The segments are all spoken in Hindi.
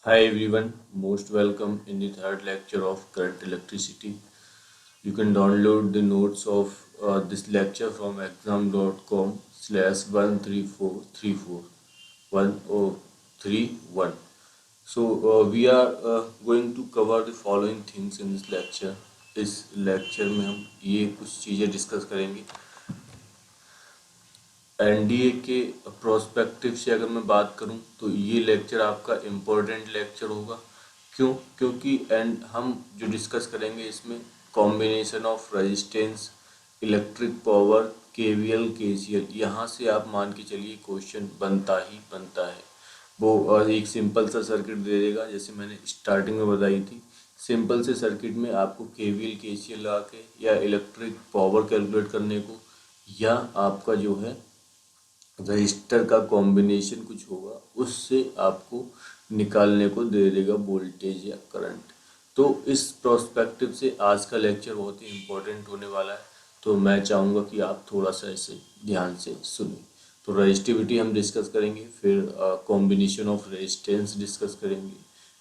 Hi everyone, most welcome in the third lecture of current electricity. You can download the notes of this lecture from exam.com/13434 1031. So we are going to cover the following things in this lecture. इस लेक्चर में हम ये कुछ चीज़ें डिस्कस करेंगे। एनडीए के प्रोस्पेक्टिव से अगर मैं बात करूं तो ये लेक्चर आपका इम्पोर्टेंट लेक्चर होगा। क्यों? क्योंकि हम जो डिस्कस करेंगे इसमें combination of resistance, electric power, KVL, KCL, यहाँ से आप मान के चलिए क्वेश्चन बनता ही बनता है। वो एक सिंपल सा सर्किट दे देगा, जैसे मैंने स्टार्टिंग में बताई थी। सिंपल से सर्किट में आपको केवीएल केसीएल लगा के या इलेक्ट्रिक पावर कैलकुलेट करने को, या आपका जो है रजिस्टर का कॉम्बिनेशन कुछ होगा, उससे आपको निकालने को दे देगा वोल्टेज या करंट। तो इस प्रोस्पेक्टिव से आज का लेक्चर बहुत ही इम्पोर्टेंट होने वाला है, तो मैं चाहूँगा कि आप थोड़ा सा इसे ध्यान से सुनिए। तो रजिस्टिविटी हम डिस्कस करेंगे, फिर कॉम्बिनेशन ऑफ रेजिस्टेंस डिस्कस करेंगे,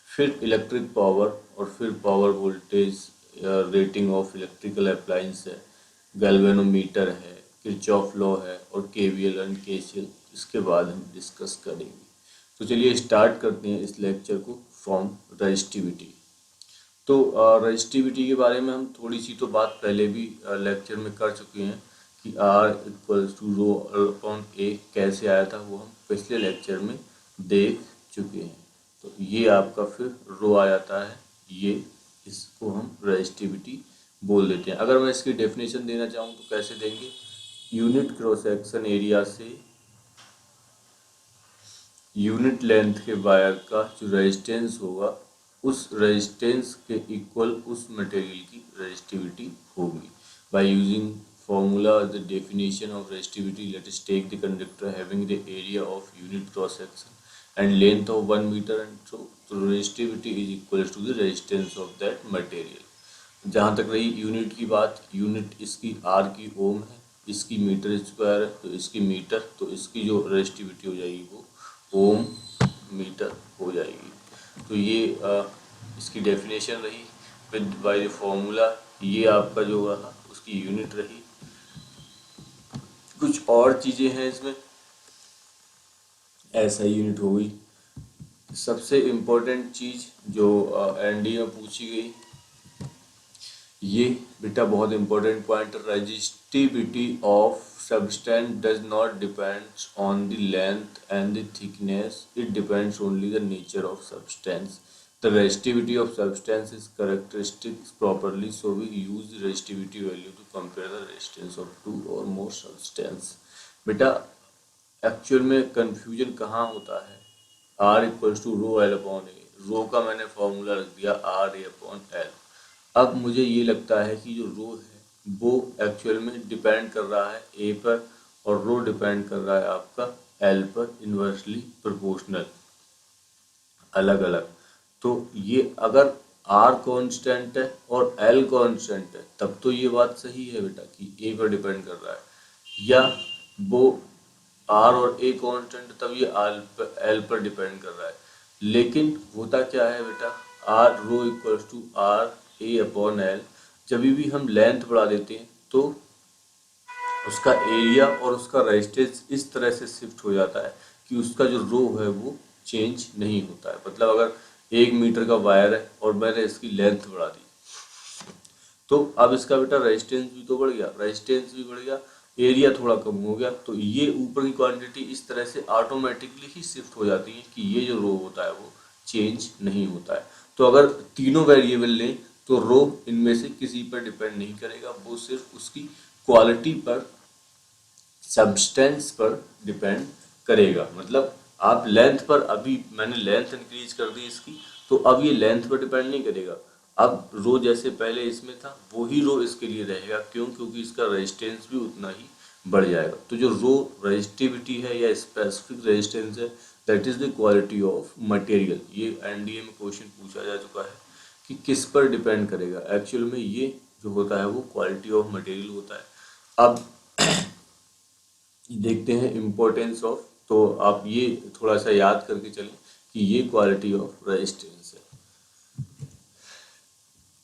फिर इलेक्ट्रिक पावर, और फिर power voltage, rating of electrical appliance है, गैल्वेनोमीटर है, किरचॉफ लॉ है, और केवीएल एंड केसीएल इसके बाद हम डिस्कस करेंगे। तो चलिए स्टार्ट करते हैं इस लेक्चर को फ्रॉम रजिस्टिविटी। तो रजिस्टिविटी के बारे में हम थोड़ी सी तो बात पहले भी लेक्चर में कर चुके हैं कि R equals to rho upon A कैसे आया था, वो हम पिछले लेक्चर में देख चुके हैं। तो ये आपका फिर रो आ जाता है, ये इसको हम रजिस्टिविटी बोल देते हैं। अगर मैं इसकी डेफिनेशन देना चाहूँ तो कैसे देंगे? यूनिट क्रॉस सेक्शन एरिया से यूनिट लेंथ के वायर का जो रेजिस्टेंस होगा, उस रेजिस्टेंस के इक्वल उस मटेरियल की रेजिस्टिविटी होगी। By using formula the definition of resistivity, let us take the conductor having the area of unit cross section and length of 1 meter, and so resistivity is equal to the resistance of that material. जहाँ तक रही यूनिट की बात, यूनिट इसकी आर की ओम है, इसकी मीटर स्क्वायर है, तो इसकी मीटर, तो इसकी जो रेजिस्टिविटी हो जाएगी वो ओम मीटर हो जाएगी। तो ये इसकी डेफिनेशन रही विद बाय द फॉर्मूला। ये आपका जो रहा उसकी यूनिट रही। कुछ और चीज़ें हैं इसमें, ऐसा यूनिट हो गई। सबसे इम्पोर्टेंट चीज़ जो एनडीए में पूछी गई, ये बेटा बहुत important point, resistivity of substance does not depends on the length and the thickness, it depends only the nature of substance. The resistivity of substance is characteristics properly, so we use the resistivity value to compare the resistance of two or more substance. बेटा एक्चुअल में कंफ्यूजन कहाँ होता है? R equals to rho L upon A, rho का मैंने फॉर्मूला रख दिया आर ए अपॉन एल। अब मुझे ये लगता है कि जो रो है वो एक्चुअल में डिपेंड कर रहा है ए पर, और रो डिपेंड कर रहा है आपका एल पर, इन्वर्सली प्रोपोर्शनल, अलग अलग। तो ये अगर आर कांस्टेंट है और एल कांस्टेंट है तब तो ये बात सही है बेटा कि ए पर डिपेंड कर रहा है, या वो आर और ए कांस्टेंट तब ये एल पर डिपेंड कर रहा है। लेकिन होता क्या है बेटा, R rho equals to R A upon L, जब भी हम लेंथ बढ़ा देते हैं तो उसका एरिया और उसका रेजिस्टेंस इस तरह से शिफ्ट हो जाता है कि उसका जो रो है वो चेंज नहीं होता है। मतलब अगर 1 मीटर का वायर है और मैंने इसकी लेंथ बढ़ा दी, तो अब इसका बेटा रेजिस्टेंस भी तो बढ़ गया, रेजिस्टेंस भी बढ़ गया, एरिया थोड़ा कम हो गया, तो ये ऊपर की क्वांटिटी इस तरह से ऑटोमेटिकली ही शिफ्ट हो जाती है कि ये जो रो होता है वो चेंज नहीं होता है। तो अगर तीनों वेरिएबल लें तो रो इनमें से किसी पर डिपेंड नहीं करेगा, वो सिर्फ उसकी क्वालिटी पर, सब्सटेंस पर डिपेंड करेगा। मतलब आप लेंथ पर, अभी मैंने लेंथ इंक्रीज कर दी इसकी, तो अब ये लेंथ पर डिपेंड नहीं करेगा। अब रो जैसे पहले इसमें था वही रो इसके लिए रहेगा। क्यों? क्योंकि इसका रेजिस्टेंस भी उतना ही बढ़ जाएगा। तो जो रो रेजिस्टिविटी है या स्पेसिफिक रेजिस्टेंस है, that is the quality of material. ये एनडीए में क्वेश्चन पूछा जा चुका है कि किस पर डिपेंड करेगा। एक्चुअल में ये जो होता है वो क्वालिटी ऑफ मटेरियल होता है। अब देखते हैं इम्पोर्टेंस ऑफ, तो आप ये थोड़ा सा याद करके चलें कि ये क्वालिटी ऑफ रेजिस्टेंस है।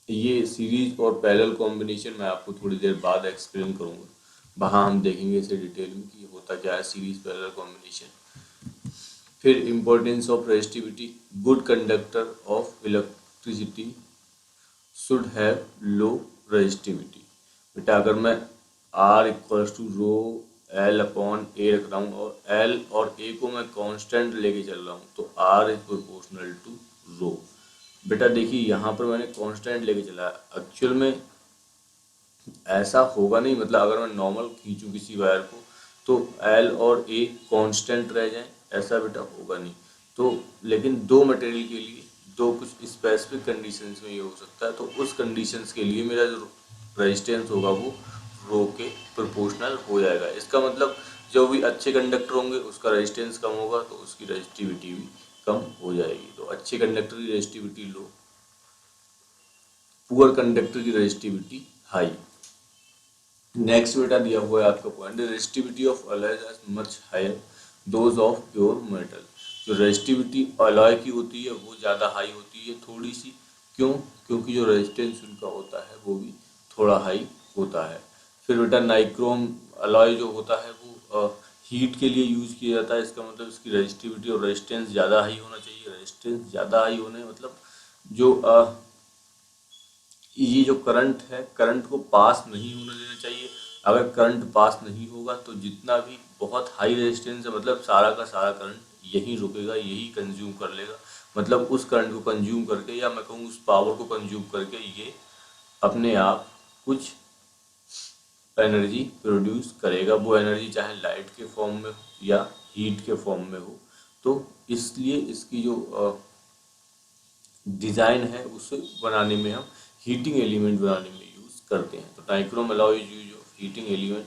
ये सीरीज और पैरेलल कॉम्बिनेशन मैं आपको थोड़ी देर बाद एक्सप्लेन करूंगा, वहाँ हम देखेंगे इसे डिटेल में कि होता क्या है सीरीज पैरेलल कॉम्बिनेशन। फिर importance of resistivity, good conductor of electricity should have low resistivity. बेटा अगर मैं R equals to rho L upon A रख रहा हूँ और L और A को मैं कांस्टेंट लेके चल रहा हूँ तो R इज प्रोपोर्शनल टू रो। बेटा देखिए यहाँ पर मैंने कांस्टेंट लेके चला है, एक्चुअल में ऐसा होगा नहीं, मतलब अगर मैं नॉर्मल खींचूँ किसी वायर को तो L और A कांस्टेंट रह जाएं, ऐसा बेटा होगा नहीं। तो लेकिन दो मटेरियल के लिए दो कुछ स्पेसिफिक कंडीशंस में ये हो सकता है, तो उस कंडीशंस के लिए मेरा जो रेजिस्टेंस होगा वो रो के प्रोपोर्शनल हो जाएगा। इसका मतलब जो भी अच्छे कंडक्टर होंगे उसका रेजिस्टेंस कम होगा तो उसकी रेजिस्टिविटी भी कम हो जाएगी। तो अच्छे कंडक्टर की रेजिस्टिविटी लो, पुअर कंडक्टर की रेजिस्टिविटी हाई। नेक्स्ट बेटा दिया हुआ है आपका point, resistivity of alloys are much higher those of pure metal. जो रेजिस्टिविटी अलॉय की होती है वो ज़्यादा हाई होती है थोड़ी सी, क्यों? क्योंकि जो रेजिस्टेंस उनका होता है वो भी थोड़ा हाई होता है। फिर बेटा नाइक्रोम अलॉय जो होता है वो हीट के लिए यूज किया जाता है, इसका मतलब इसकी रेजिस्टिविटी और रेजिस्टेंस ज़्यादा हाई होना चाहिए। रेजिस्टेंस ज़्यादा हाई होने मतलब जो ये जो करंट है, करंट को पास नहीं होने देना चाहिए। अगर करंट पास नहीं होगा तो जितना भी बहुत हाई रेजिस्टेंस है मतलब सारा का सारा करंट यहीं रुकेगा, यही कंज्यूम कर लेगा। मतलब उस करंट को कंज्यूम करके, या मैं कहूँ उस पावर को कंज्यूम करके ये अपने आप कुछ एनर्जी प्रोड्यूस करेगा। वो एनर्जी चाहे लाइट के फॉर्म में या हीट के फॉर्म में हो। तो इसलिए इसकी जो डिज़ाइन है उसे बनाने में हम हीटिंग एलिमेंट बनाने में यूज़ करते हैं। तो nichrome alloy is use of heating element.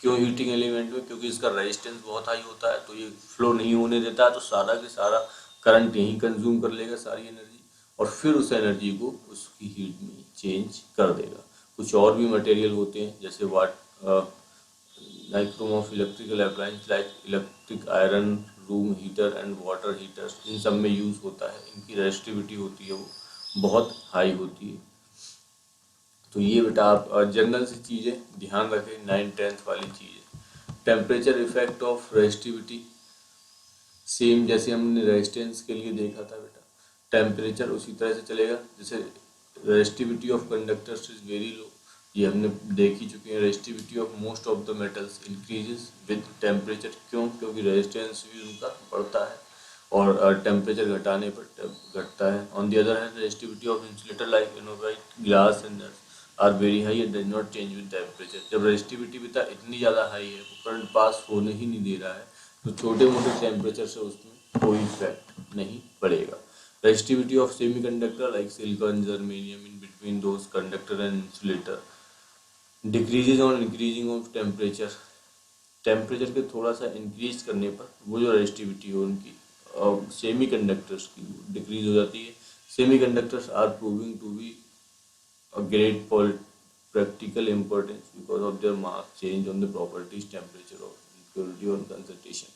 क्यों हीटिंग एलिमेंट में? क्योंकि इसका रेजिस्टेंस बहुत हाई होता है तो ये फ्लो नहीं होने देता है, तो सारा के सारा करंट यहीं कंज्यूम कर लेगा सारी एनर्जी, और फिर उस एनर्जी को उसकी हीट में चेंज कर देगा। कुछ और भी मटेरियल होते हैं जैसे nichrome of electrical appliance like electric iron, room heater and water heaters, इन सब में यूज़ होता है। इनकी रेजिस्टिविटी होती है वो बहुत हाई होती है। तो ये बेटा आप जनरल सी चीज़ें ध्यान रखें, 9th-10th वाली चीज़ें। Temperature effect of resistivity, same जैसे हमने रेजिस्टेंस के लिए देखा था बेटा, टेम्परेचर उसी तरह से चलेगा। जैसे resistivity of conductors is very लो, ये हमने देख ही चुके हैं। Resistivity of most of the metals increases with temperature. क्यों? क्योंकि रेजिस्टेंस भी उनका बढ़ता है और टेम्परेचर घटाने पर घटता है। On the other hand resistivity of insulator like ebonite glass and are very high and does not change with temperature. जब रेजिस्टिविटी भी इतनी ज़्यादा हाई है, वो करंट पास होने ही नहीं दे रहा है, तो छोटे मोटे टेम्परेचर से उसमें कोई इफेक्ट नहीं पड़ेगा। Resistivity of semiconductor like silicon, germanium in between those conductor and insulator decreases on increasing of temperature. Temperature के थोड़ा सा इंक्रीज करने पर वो जो रेजिस्टिविटी है उनकी सेमी कंडक्टर्स की डिक्रीज हो जाती है। Semiconductors are proving to be a great practical importance because of their mass change on the properties, temperature of impurity और concentration।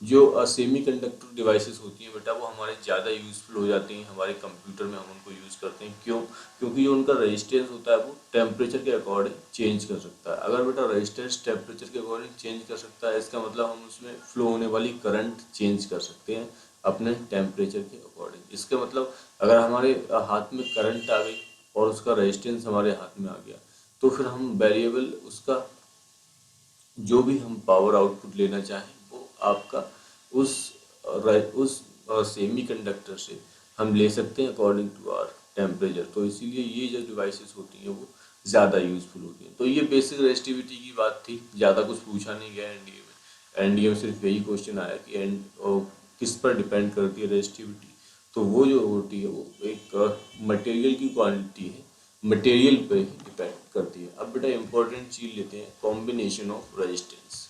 जो सेमी कंडक्टर डिवाइसेस होती हैं बेटा वो हमारे ज़्यादा यूज़फुल हो जाती हैं हमारे कंप्यूटर में, हम उनको यूज़ करते हैं। क्यों? क्योंकि जो उनका रेजिस्टेंस होता है वो टेम्परेचर के अकॉर्डिंग चेंज कर सकता है। अगर बेटा रेजिस्टेंस टेम्परेचर के अकॉर्डिंग चेंज कर सकता है, इसका मतलब हम उसमें फ्लो होने वाली करंट चेंज कर सकते हैं अपने टेम्परेचर के अकॉर्डिंग। इसका मतलब अगर हमारे हाथ में करंट आ गई और उसका रेजिस्टेंस हमारे हाथ में आ गया, तो फिर हम वेरिएबल उसका जो भी हम पावर आउटपुट लेना चाहें वो आपका उस सेमी कंडक्टर से हम ले सकते हैं अकॉर्डिंग टू आवर टेम्परेचर। तो इसीलिए ये जो डिवाइसेस होती हैं वो ज़्यादा यूज़फुल होती हैं। तो ये बेसिक रेजिस्टिविटी की बात थी, ज़्यादा कुछ पूछा नहीं गया एनडीए में। एनडीए में सिर्फ यही क्वेश्चन आया कि किस पर डिपेंड करती है रेजिस्टिविटी। तो वो जो होती है वो एक मटेरियल की क्वांटिटी है, मटेरियल पे ही डिपेंड करती है। अब बेटा इंपॉर्टेंट चीज लेते हैं, कॉम्बिनेशन ऑफ रेजिस्टेंस।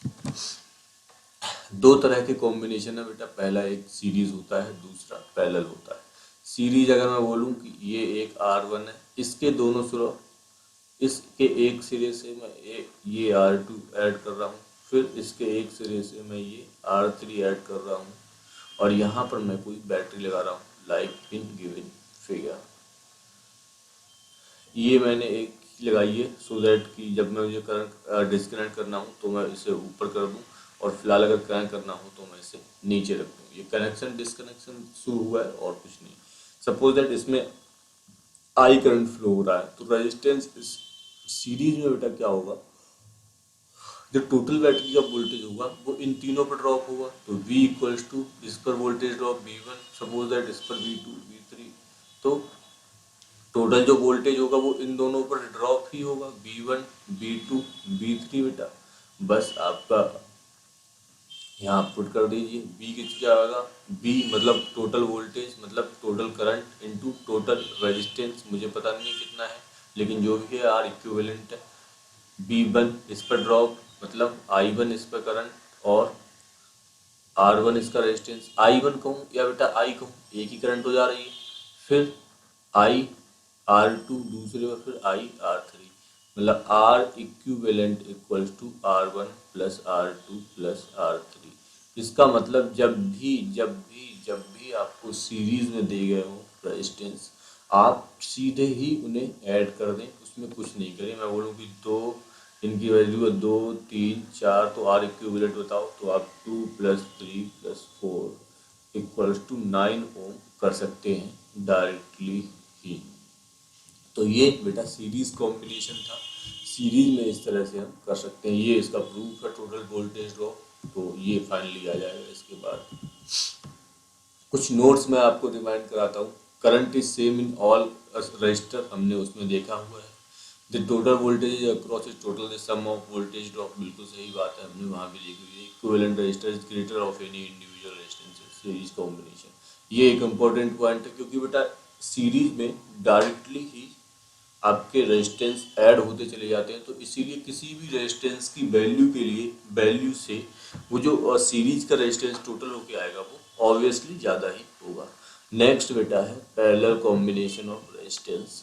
दो तरह के कॉम्बिनेशन है बेटा, पहला एक सीरीज होता है, दूसरा पैरेलल होता है। सीरीज अगर मैं बोलूँ कि ये एक R1 है, इसके दोनों सिरों, इसके एक सिरे से मैं ये R2 ऐड कर रहा हूँ, फिर इसके एक सिरे से मैं ये R3 ऐड कर रहा हूँ, और यहाँ पर मैं कोई बैटरी लगा रहा हूँ लाइक इन गिवन फिगर। ये मैंने एक लगाई है सो दैट कि जब मैं मुझे करंट डिस्कनेक्ट करना हो तो मैं इसे ऊपर कर दूं, और फिलहाल अगर कनेक्ट करना हो तो मैं इसे नीचे रख दूं। ये कनेक्शन डिस्कनेक्शन शुरू हुआ है और कुछ नहीं। सपोज दैट इसमें आई करंट फ्लो हो रहा है, तो रेजिस्टेंस इस सीरीज में बेटा क्या होगा, जो टोटल बैटरी का वोल्टेज होगा वो इन तीनों पर ड्रॉप होगा। तो V इक्वल्स टू इस पर voltage drop V1, suppose that इस पर V2 V3, तो टोटल जो वोल्टेज होगा वो इन दोनों पर ड्रॉप ही होगा, V1 V2 V3 बेटा। बस आपका यहाँ पुट कर दीजिए, V किस क्या आएगा, V मतलब टोटल वोल्टेज मतलब total current into total resistance, मुझे पता नहीं कितना है लेकिन जो भी है R इक्विवेलेंट है। V1 इस पर ड्रॉप मतलब I1 इस पर करंट, और R1 इसका रेजिस्टेंस। I1 कहूँ या बेटा I कहूँ, एक ही करंट हो जा रही है। फिर I R2 दूसरे में, फिर I R3, मतलब R equivalent equals to R1 plus R2 plus R3। इसका मतलब जब भी आपको सीरीज में दिए गए हो रेजिस्टेंस, आप सीधे ही उन्हें ऐड कर दें, उसमें कुछ नहीं करें। मैं बोलूँ कि दो, इनकी वैल्यू है 2 3 4, तो आर इक्विवेलेंट बताओ, तो आप 2 + 3 + 4 इक्वल्स टू 9 ओम कर सकते हैं डायरेक्टली ही। तो ये बेटा सीरीज कॉम्बिनेशन था, सीरीज में इस तरह से हम कर सकते हैं। ये इसका प्रूफ है टोटल वोल्टेज ड्रॉप, तो ये फाइनली आ जाएगा। इसके बाद कुछ नोट्स मैं आपको रिमाइंड कराता हूँ। Current is same in all resistor, हमने उसमें देखा हुआ है। The total voltage across is total the sum of voltage drop, बिल्कुल सही बात है, हमने वहाँ भी देखी हुई है। Equivalent register is greater of any individual resistance series combination. ये एक इम्पोर्टेंट पॉइंट है, क्योंकि बेटा सीरीज में डायरेक्टली ही आपके रेजिस्टेंस ऐड होते चले जाते हैं, तो इसीलिए किसी भी रेजिस्टेंस की वैल्यू के लिए वैल्यू से वो जो सीरीज का रेजिस्टेंस टोटल होके आएगा वो ऑब्वियसली ज़्यादा ही होगा। नेक्स्ट बेटा है पैरेलल कॉम्बिनेशन ऑफ रेजिस्टेंस।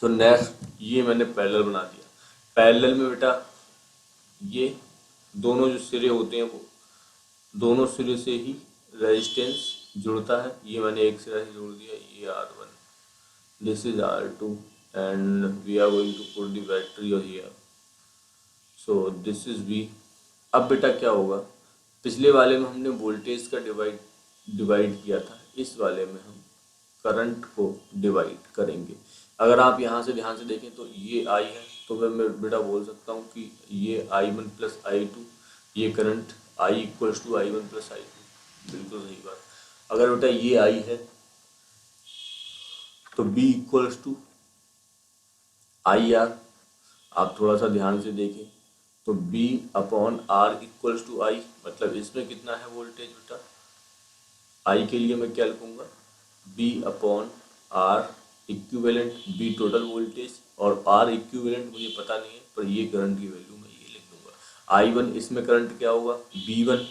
तो नेक्स्ट ये मैंने पैरेलल बना दिया। पैरेलल में बेटा ये दोनों जो सिरे होते हैं वो दोनों सिरे से ही रेजिस्टेंस जुड़ता है। ये मैंने एक सिरा से जोड़ दिया, ये R1, this is R2, and we are going to put the battery here, so this is V। अब बेटा क्या होगा, पिछले वाले में हमने वोल्टेज का डिवाइड किया था, इस वाले में हम करंट को डिवाइड करेंगे। अगर आप यहाँ से ध्यान से देखें तो ये I है, तो मैं बेटा बोल सकता हूँ कि ये I1 + I2, ये current I equals to I1 + I2, बिल्कुल सही बात। अगर बेटा ये I है तो B इक्वल्स टू IR। आप थोड़ा सा ध्यान से देखें तो B/R इक्वल्स टू I, मतलब इसमें कितना है वोल्टेज बेटा, I के लिए मैं क्या लिखूंगा, B/R equivalent, B total voltage और R इक्विवेलेंट मुझे पता नहीं है, पर ये करंट की वैल्यू मैं ये लिख दूंगा। I1 इसमें करंट क्या होगा, B1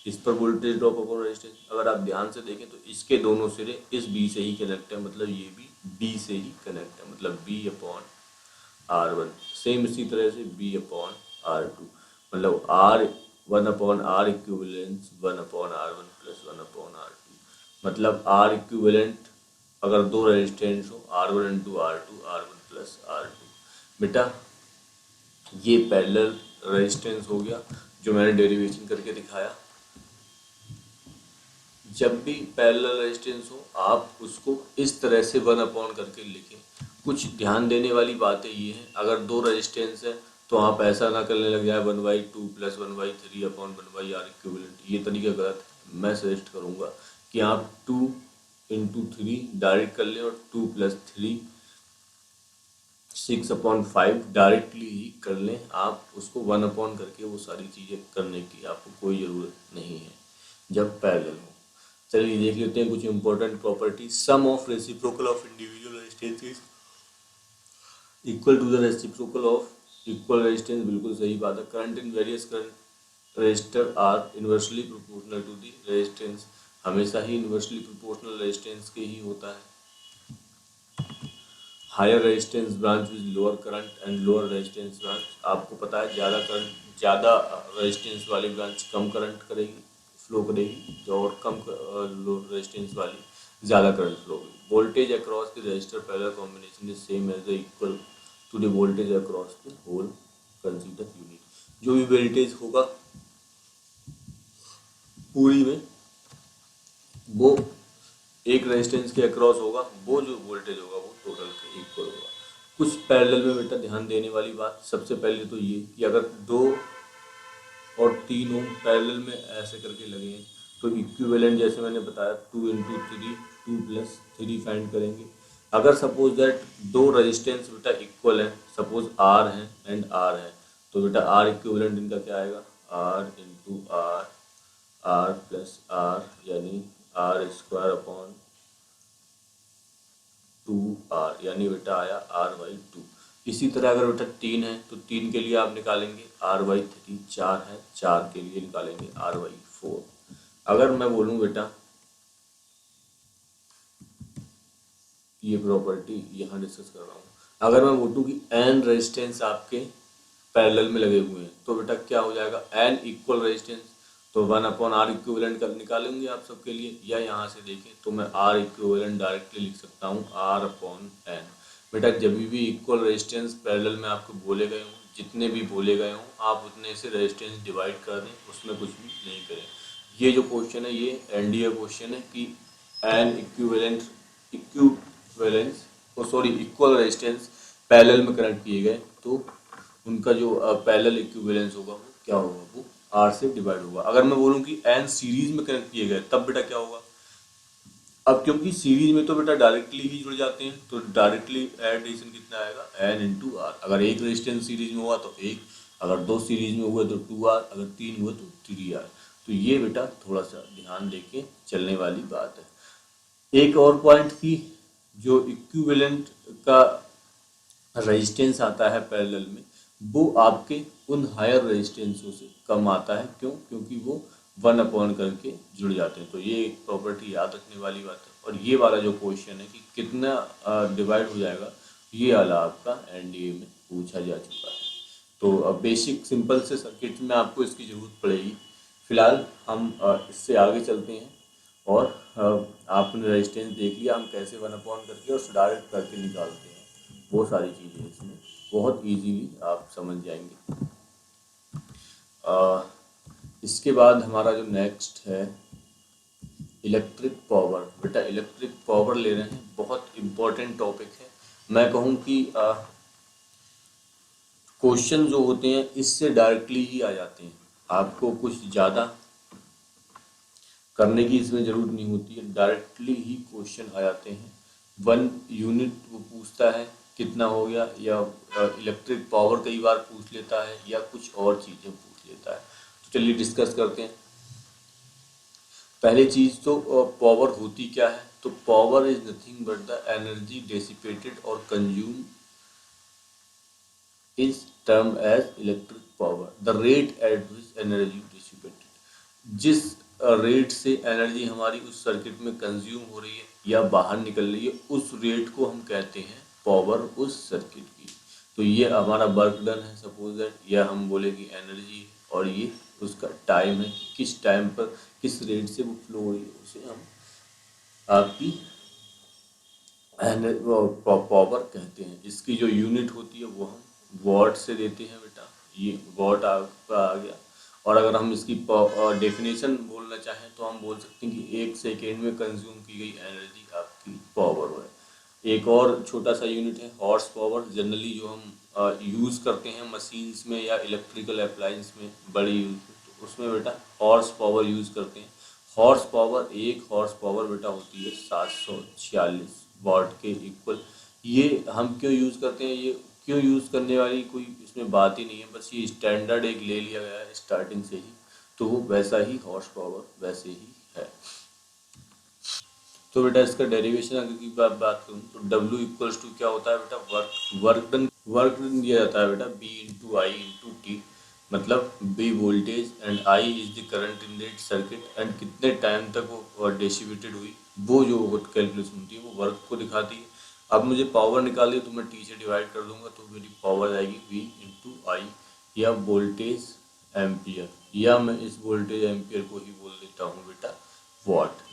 इस पर वोल्टेज ड्रॉप अपॉन रेजिस्टेंस। अगर आप ध्यान से देखें तो इसके दोनों सिरे इस B से ही कनेक्ट है, मतलब ये भी B से ही कनेक्ट है, मतलब B/R1। सेम इसी तरह से B/R2, मतलब R1/R इक्विवेलेंस 1/R1 + 1/R2, मतलब R इक्विवेलेंट अगर दो रेजिस्टेंस हो R1 × R2, R1 + R2। बेटा ये पैरेलल रेजिस्टेंस हो गया जो मैंने डेरिवेशन करके दिखाया। जब भी पैरेलल रेजिस्टेंस हो आप उसको इस तरह से 1/ करके लिखें। कुछ ध्यान देने वाली बातें ये हैं, अगर दो रेजिस्टेंस है तो आप ऐसा ना करने लग जाए 1/2 + 1/3/1/R इक्विवेलेंट, ये तरीका गलत है। मैं सजेस्ट करूँगा कि आप 2 × 3 डायरेक्ट कर लें और 2 + 3 6/5 डायरेक्टली ही कर लें। आप उसको 1/ करके वो सारी चीज़ें करने की आपको कोई ज़रूरत नहीं है जब पैरेलल हो। चलिए देख लेते हैं कुछ important property. Sum of reciprocal of individual resistance equal to the reciprocal of equal resistance, बिल्कुल सही बात है। Current in various current resistor are inversely proportional to the resistance, हमेशा ही इनवर्सली प्रोपोर्शनल रेजिस्टेंस के ही होता है। Higher resistance branch with lower current and lower resistance branch, आपको पता है ज़्यादा करंट ज़्यादा रेजिस्टेंस वाली ब्रांच कम करंट करेगी, फ्लो करेगी और कम लो रेजिस्टेंस वाली ज़्यादा करंट फ्लो होगी। Voltage across the resistor parallel combination is same as the equal to the voltage across the whole consider unit. जो भी वोल्टेज होगा पूरी में वो एक रेजिस्टेंस के अक्रॉस होगा, वो जो वोल्टेज होगा वो टोटल के इक्वल होगा। कुछ पैरेलल में बेटा ध्यान देने वाली बात, सबसे पहले तो ये कि अगर 2 और 3 ओम पैरेलल में ऐसे करके लगे हैं तो इक्विवेलेंट जैसे मैंने बताया 2 इंटू 3 2 प्लस 3 फाइंड करेंगे। अगर सपोज दैट दो रेजिस्टेंस बेटा इक्वल है, सपोज आर है एंड आर है, तो बेटा आर इक्विवेलेंट इनका क्या आएगा, R into R, R plus R यानी आर स्क्वायर अपॉन 2r यानी बेटा आया r/2। इसी तरह अगर बेटा 3 है तो 3 के लिए आप निकालेंगे r/3, 4 है 4 के लिए निकालेंगे r/4। अगर मैं बोलूँ बेटा ये प्रॉपर्टी यहाँ डिस्कस कर रहा हूँ, अगर मैं बोलूँ कि n रेजिस्टेंस आपके पैरेलल में लगे हुए हैं तो बेटा क्या हो जाएगा, n इक्वल रेजिस्टेंस, तो 1/r इक्विवेलेंट कर निकालेंगे आप सबके लिए, या यहाँ से देखें तो मैं r इक्विवेलेंट डायरेक्टली लिख सकता हूँ r/n। बेटा जब भी इक्वल रेजिस्टेंस पैरेलल में आपको बोले गए हों, जितने भी बोले गए हों, आप उतने से रेजिस्टेंस डिवाइड कर दें, उसमें कुछ भी नहीं करें। ये जो क्वेश्चन है ये एनडीए क्वेश्चन है कि n इक्वल रेजिस्टेंस पैरेलल में कनेक्ट किए गए तो उनका जो पैरेलल इक्विवेलेंस होगा वो क्या होगा, वो आर से डिवाइड होगा। अगर मैं बोलूँ कि एन सीरीज में कनेक्ट किए गए तब बेटा क्या होगा, अब क्योंकि सीरीज में तो बेटा डायरेक्टली ही जुड़ जाते हैं तो डायरेक्टली एडिशन कितना आएगा, एन इंटू आर। अगर एक रेजिस्टेंस सीरीज में हुआ तो एक, अगर दो सीरीज में हुए तो 2r, अगर 3 हुए तो 3r। तो ये बेटा थोड़ा सा ध्यान देके चलने वाली बात है। एक और पॉइंट की, जो इक्विवेलेंट का रेजिस्टेंस आता है पैरेलल में वो आपके उन हायर रेजिस्टेंसों से कम आता है। क्यों, क्योंकि वो 1 करके जुड़ जाते हैं। तो ये एक प्रॉपर्टी याद रखने वाली बात है। और ये वाला जो क्वेश्चन है कि कितना डिवाइड हो जाएगा, ये वाला आपका एनडीए में पूछा जा चुका है। तो अब बेसिक सिंपल से सर्किट में आपको इसकी ज़रूरत पड़ेगी। फिलहाल हम इससे आगे चलते हैं और आपने रेजिस्टेंस देख लिया हम कैसे 1 करके और डायरेक्ट करके निकालते हैं, वो सारी चीज़ें इसमें बहुत इजीली आप समझ जाएंगे। इसके बाद हमारा जो नेक्स्ट है इलेक्ट्रिक पावर। बेटा इलेक्ट्रिक पावर ले रहे हैं, बहुत इम्पोर्टेंट टॉपिक है। मैं कहूँ कि क्वेश्चन जो होते हैं इससे डायरेक्टली ही आ जाते हैं, आपको कुछ ज़्यादा करने की इसमें ज़रूरत नहीं होती है, डायरेक्टली ही क्वेश्चन आ जाते हैं। 1 यूनिट वो पूछता है कितना हो गया, या इलेक्ट्रिक पावर कई बार पूछ लेता है, या कुछ और चीज़ें पूछ लेता है। तो चलिए डिस्कस करते हैं। पहली चीज़ तो पावर होती क्या है, तो power is nothing but the energy dissipated or consume is term as electric power, the rate at which energy dissipated. जिस रेट से एनर्जी हमारी उस सर्किट में कंज्यूम हो रही है या बाहर निकल रही है, उस रेट को हम कहते हैं पावर उस सर्किट की। तो ये हमारा वर्क डन है सपोज दैट, या हम बोले कि एनर्जी है, और ये उसका टाइम है कि किस टाइम पर किस रेट से वो फ्लो हो रही है, उसे हम आपकी पावर कहते हैं। इसकी जो यूनिट होती है वो हम वॉट से देते हैं बेटा, ये वॉट आपका आ गया। और अगर हम इसकी डेफिनेशन बोलना चाहें तो हम बोल सकते हैं कि 1 सेकेंड में कंज्यूम की गई एनर्जी आपकी पावर है। एक और छोटा सा यूनिट है हॉर्स पावर, जनरली जो हम यूज़ करते हैं मशीन्स में या इलेक्ट्रिकल अप्लायंस में बड़ी यूज, तो उसमें बेटा हॉर्स पावर यूज़ करते हैं। हॉर्स पावर, एक हॉर्स पावर बेटा होती है 746 वाट के इक्वल। ये हम क्यों यूज़ करते हैं, ये क्यों यूज़ करने वाली कोई इसमें बात ही नहीं है, बस ये स्टैंडर्ड एक ले लिया गया है स्टार्टिंग से ही, तो वो वैसा ही हॉर्स पावर वैसे ही है। तो बेटा इसका डेरिवेशन अगर की बात करूँ तो W इक्वल्स टू क्या होता है बेटा, वर्क डन दिया जाता है बेटा B into I into T, मतलब B voltage and I is the current in that circuit, and कितने टाइम तक वो डेसिपेटेड हुई, वो जो कैलकुलेशन होती है वो वर्क को दिखाती है। अब मुझे पावर निकाली तो मैं T से डिवाइड कर दूंगा तो मेरी पावर आएगी V इंटू आई, या वोल्टेज एम्पियर, या मैं इस वोल्टेज एम्पियर को ही बोल देता हूँ बेटा वॉट।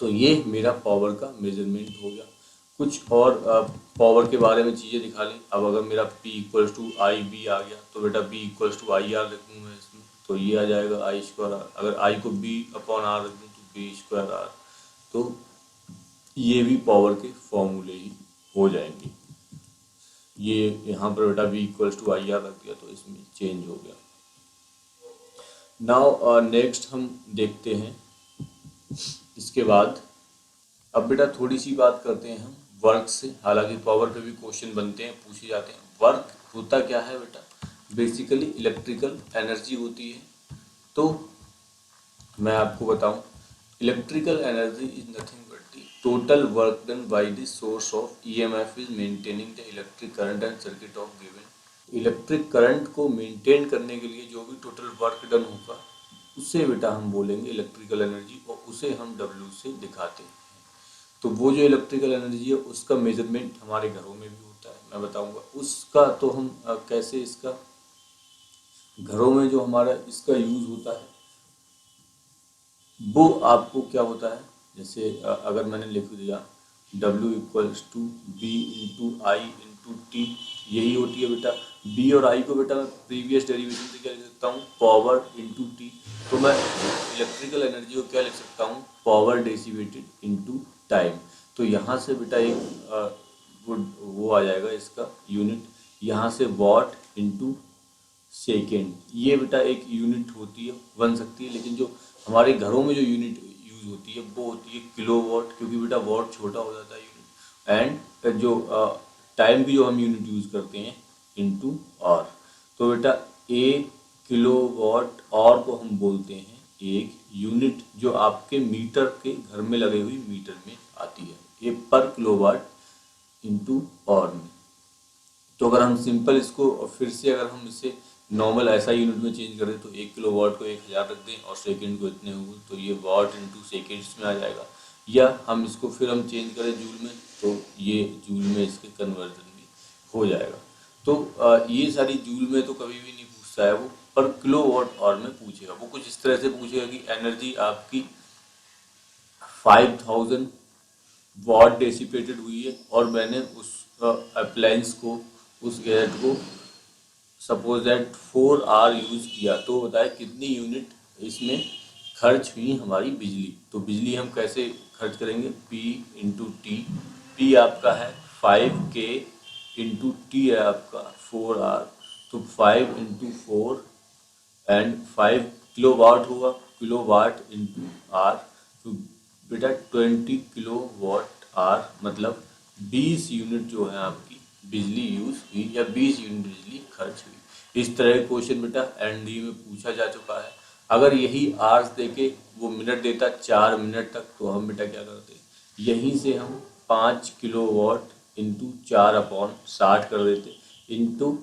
तो ये मेरा पावर का मेजरमेंट हो गया। कुछ और पावर के बारे में चीज़ें दिखा लें। अब अगर मेरा P equals to I B आ गया तो बेटा B equals to I R रखूँ मैं इसमें, तो ये आ जाएगा आई स्क्वायर आर। अगर I को B अपॉन आर रख दूँ तो B स्क्वायर आर। तो ये भी पावर के फॉर्मूले ही हो जाएंगे। ये यहाँ पर बेटा B equals to I R रख दिया तो इसमें चेंज हो गया। नाउ नेक्स्ट हम देखते हैं इसके बाद। अब बेटा थोड़ी सी बात करते हैं हम वर्क से। हालांकि पावर पे भी क्वेश्चन बनते हैं, पूछे जाते हैं। वर्क होता क्या है बेटा? बेसिकली इलेक्ट्रिकल एनर्जी होती है। तो मैं आपको बताऊं, electrical energy is nothing but the total work done by the source of EMF is maintaining the electric current and circuit of given. Electric current को मेंटेन करने के लिए जो भी टोटल वर्क डन होगा उसे बेटा हम बोलेंगे इलेक्ट्रिकल एनर्जी, और उसे हम W से दिखाते हैं। तो वो जो इलेक्ट्रिकल एनर्जी है उसका मेजरमेंट हमारे घरों में भी होता है, मैं बताऊंगा उसका। तो हम कैसे इसका घरों में जो हमारा इसका यूज होता है वो आपको क्या होता है। जैसे अगर मैंने लिख दिया W equals to B into I into T, यही होती है बेटा। B और I को बेटा मैं प्रीवियस डेरिवेशन से क्या लिख सकता हूँ, पावर इंटू टी। तो मैं इलेक्ट्रिकल एनर्जी को क्या लिख सकता हूँ, पावर डेसिपेटेड इंटू टाइम। तो यहाँ से बेटा एक वो आ जाएगा इसका यूनिट, यहाँ से वॉट इंटू सेकेंड। ये बेटा एक यूनिट होती है, बन सकती है, लेकिन जो हमारे घरों में जो यूनिट यूज होती है वो होती है किलो वॉट, क्योंकि बेटा वॉट छोटा हो जाता है यूनिट। एंड जो टाइम की जो हम यूनिट यूज करते हैं इनटू आवर। तो बेटा एक किलो वॉट आवर को हम बोलते हैं एक यूनिट जो आपके मीटर के घर में लगे हुई मीटर में आती है। ये पर किलोवाट इंटू आवर में। तो अगर हम सिंपल इसको फिर से अगर हम इसे नॉर्मल ऐसा यूनिट में चेंज करें तो 1 किलोवाट को 1000 रख दें और सेकंड को इतने होंगे, तो ये वाट इंटू सेकेंड्स में आ जाएगा। या हम इसको फिर हम चेंज करें जूल में तो ये जूल में इसके कन्वर्जन भी हो जाएगा। तो ये सारी जूल में तो कभी भी नहीं पूछता है वो, पर किलोवाट आवर में पूछेगा। वो कुछ इस तरह से पूछेगा कि एनर्जी आपकी 5000 वॉट डेसिपेटेड हुई है और मैंने उस अप्लायंस को, उस गैजेट को सपोज दैट 4 आवर यूज किया, तो बताए कितनी यूनिट इसमें खर्च हुई हमारी बिजली। तो बिजली हम कैसे खर्च करेंगे, P इंटू टी। P आपका है 5K इंटू टी है आपका 4 आवर, तो 5 इंटू 4 एंड 5 किलो वाट होगा, किलो वाट इंटू आर। तो बेटा 20 किलो वाट आर मतलब 20 यूनिट जो है आपकी बिजली यूज हुई या 20 यूनिट बिजली खर्च हुई। इस तरह का क्वेश्चन बेटा एनडी में पूछा जा चुका है। अगर यही आवर्स देके वो मिनट देता 4 मिनट तक, तो हम बेटा क्या करते, यहीं से हम 5 किलो वाट इंटू 4/60 कर देते इंटू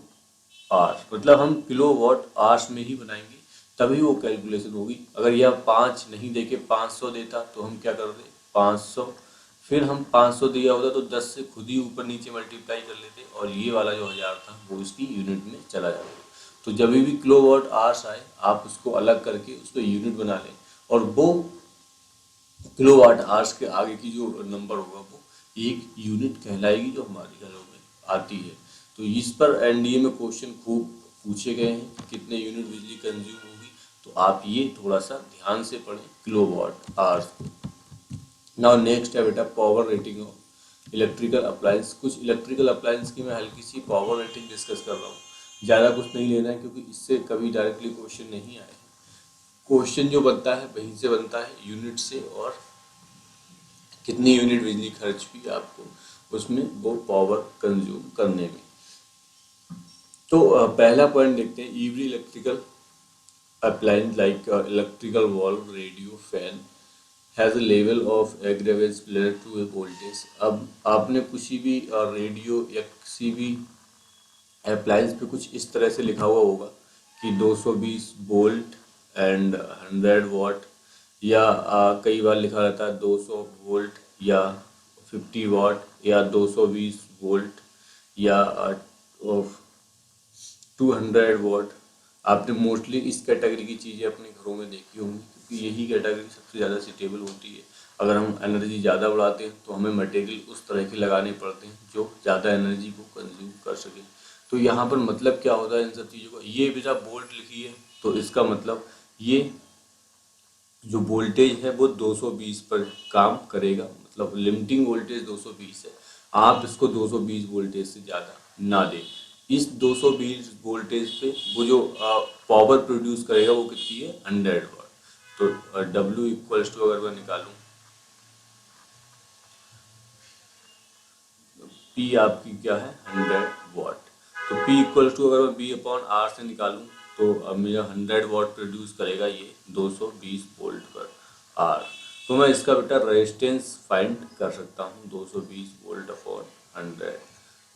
आवर्स। मतलब हम किलो वाट आवर्स में ही बनाएंगे तभी वो कैलकुलेशन होगी। अगर यह 5 नहीं देके 500 देता तो हम क्या करते, 500 फिर हम 500 दिया होता तो 10 से खुद ही ऊपर नीचे मल्टीप्लाई कर लेते और ये वाला जो 1000 था वो इसकी यूनिट में चला जाता। तो जब भी किलो वाट आवर्स आए आप उसको अलग करके उसको यूनिट बना लें, और वो किलो वाट आवर्स के आगे की जो नंबर होगा वो एक यूनिट कहलाएगी जो हमारे घरों में आती है। तो इस पर एनडीए में क्वेश्चन खूब पूछे गए हैं कि कितने यूनिट बिजली कंज्यूम होगी। तो आप ये थोड़ा सा ध्यान से पढ़ें किलो वाट आवर्स को। नाउ नेक्स्ट है बेटा power rating of electrical appliance. कुछ इलेक्ट्रिकल अप्लायंस की मैं हल्की सी पावर रेटिंग डिस्कस कर रहा हूँ, ज़्यादा कुछ नहीं लेना है क्योंकि इससे कभी डायरेक्टली क्वेश्चन नहीं आए। क्वेश्चन जो बनता है वहीं से बनता है, यूनिट से, और कितनी यूनिट बिजली खर्च हुई आपको उसमें वो पावर कंज्यूम करने में। तो पहला पॉइंट देखते हैं, every electrical appliance like electrical bulb, radio, fan has a level of average related to a voltage. अब आपने किसी भी रेडियो या किसी भी अप्लायंस पे कुछ इस तरह से लिखा हुआ होगा कि 220 वोल्ट एंड 100 वाट, या कई बार लिखा रहता है 200 वोल्ट या 50 वाट या 220 वोल्ट या 200 वाट। आपने मोस्टली इस कैटेगरी की चीज़ें अपने घरों में देखी होंगी, क्योंकि यही कैटेगरी सबसे ज़्यादा सीटेबल होती है। अगर हम एनर्जी ज़्यादा बढ़ाते हैं तो हमें मटेरियल उस तरह के लगाने पड़ते हैं जो ज़्यादा एनर्जी को कंज्यूम कर सके। तो यहाँ पर मतलब क्या होता है इन सब चीज़ों का, ये बेटा बोल्ट लिखी है तो इसका मतलब ये जो वोल्टेज है वो 220 पर काम करेगा, मतलब लिमिटिंग वोल्टेज 220 है। आप इसको 220 वोल्टेज से ज़्यादा ना दें। इस 220 वोल्टेज पे वो जो पावर प्रोड्यूस करेगा वो कितनी है, 100 वाट। तो W इक्वल्स टू अगर मैं निकालूं, P आपकी क्या है, 100 वाट। तो P इक्वल्स टू अगर मैं B अपॉन R से निकालूं तो अब मेरा 100 वाट प्रोड्यूस करेगा ये 220 वोल्ट पर आर। तो मैं इसका बेटा रेजिस्टेंस फाइंड कर सकता हूँ 220 वोल्ट अपॉन 100,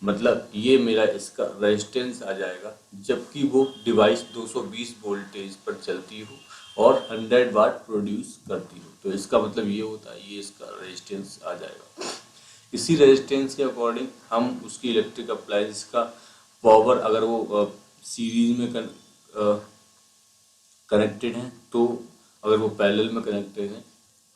मतलब ये मेरा इसका रेजिस्टेंस आ जाएगा जबकि वो डिवाइस 220 वोल्टेज पर चलती हो और 100 वाट प्रोड्यूस करती हो। तो इसका मतलब ये होता है, ये इसका रेजिस्टेंस आ जाएगा। इसी रेजिस्टेंस के अकॉर्डिंग हम उसकी इलेक्ट्रिक अप्लायंस का पावर, अगर वो सीरीज में कनेक्टेड हैं तो, अगर वो पैरेलल में कनेक्टेड हैं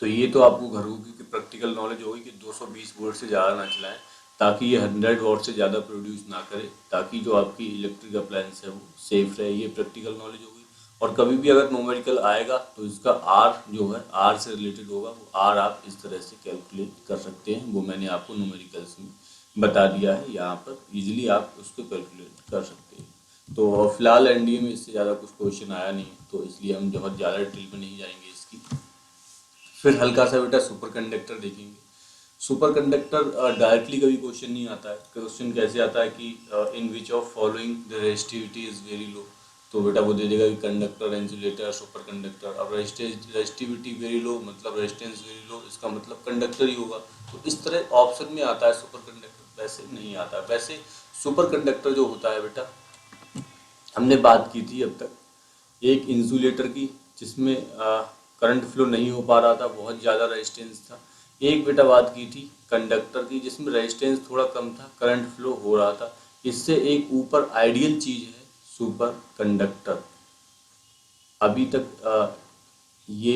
तो ये तो आपको घरों की प्रैक्टिकल नॉलेज होगी कि 220 वोल्ट से ज़्यादा ना चलाएं, ताकि ये 100 वाट से ज़्यादा प्रोड्यूस ना करे, ताकि जो आपकी इलेक्ट्रिक अप्लायंस है वो सेफ रहे। ये प्रैक्टिकल नॉलेज होगी। और कभी भी अगर न्यूमेरिकल आएगा तो इसका आर जो है, आर से रिलेटेड होगा, वो आर आप इस तरह से कैलकुलेट कर सकते हैं। वो मैंने आपको न्यूमेरिकल्स में बता दिया है, यहाँ पर इजीली आप उसको कैलकुलेट कर सकते हैं। तो फिलहाल एनडीए में इससे ज़्यादा कुछ क्वेश्चन आया नहीं, तो इसलिए हम बहुत ज़्यादा डिटेल में नहीं जाएंगे इसकी। फिर हल्का सा बेटा सुपर कंडक्टर देखेंगे। सुपर कंडक्टर डायरेक्टली कभी क्वेश्चन नहीं आता है। क्वेश्चन कैसे आता है कि in which of following the resistivity is very low. तो बेटा वो दे देगा कि कंडक्टर, इंसुलेटर, सुपर कंडक्टर। अब रेजिस्टिविटी वेरी लो मतलब रेजिस्टेंस वेरी लो, इसका मतलब कंडक्टर ही होगा। तो इस तरह ऑप्शन में आता है सुपर कंडक्टर, वैसे नहीं आता। वैसे सुपर कंडक्टर जो होता है बेटा, हमने बात की थी अब तक एक इंसुलेटर की जिसमें करंट फ्लो नहीं हो पा रहा था, बहुत ज़्यादा रेजिस्टेंस था। एक बेटा बात की थी कंडक्टर की जिसमें रेजिस्टेंस थोड़ा कम था, करंट फ्लो हो रहा था। इससे एक ऊपर आइडियल चीज़ है सुपर कंडक्टर। अभी तक ये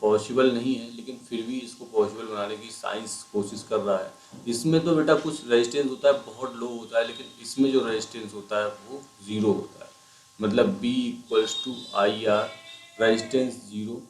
पॉसिबल नहीं है, लेकिन फिर भी इसको पॉसिबल बनाने की साइंस कोशिश कर रहा है। इसमें तो बेटा कुछ रेजिस्टेंस होता है, बहुत लो होता है, लेकिन इसमें जो रेजिस्टेंस होता है वो ज़ीरो होता है। मतलब B equals to I R, resistance zero.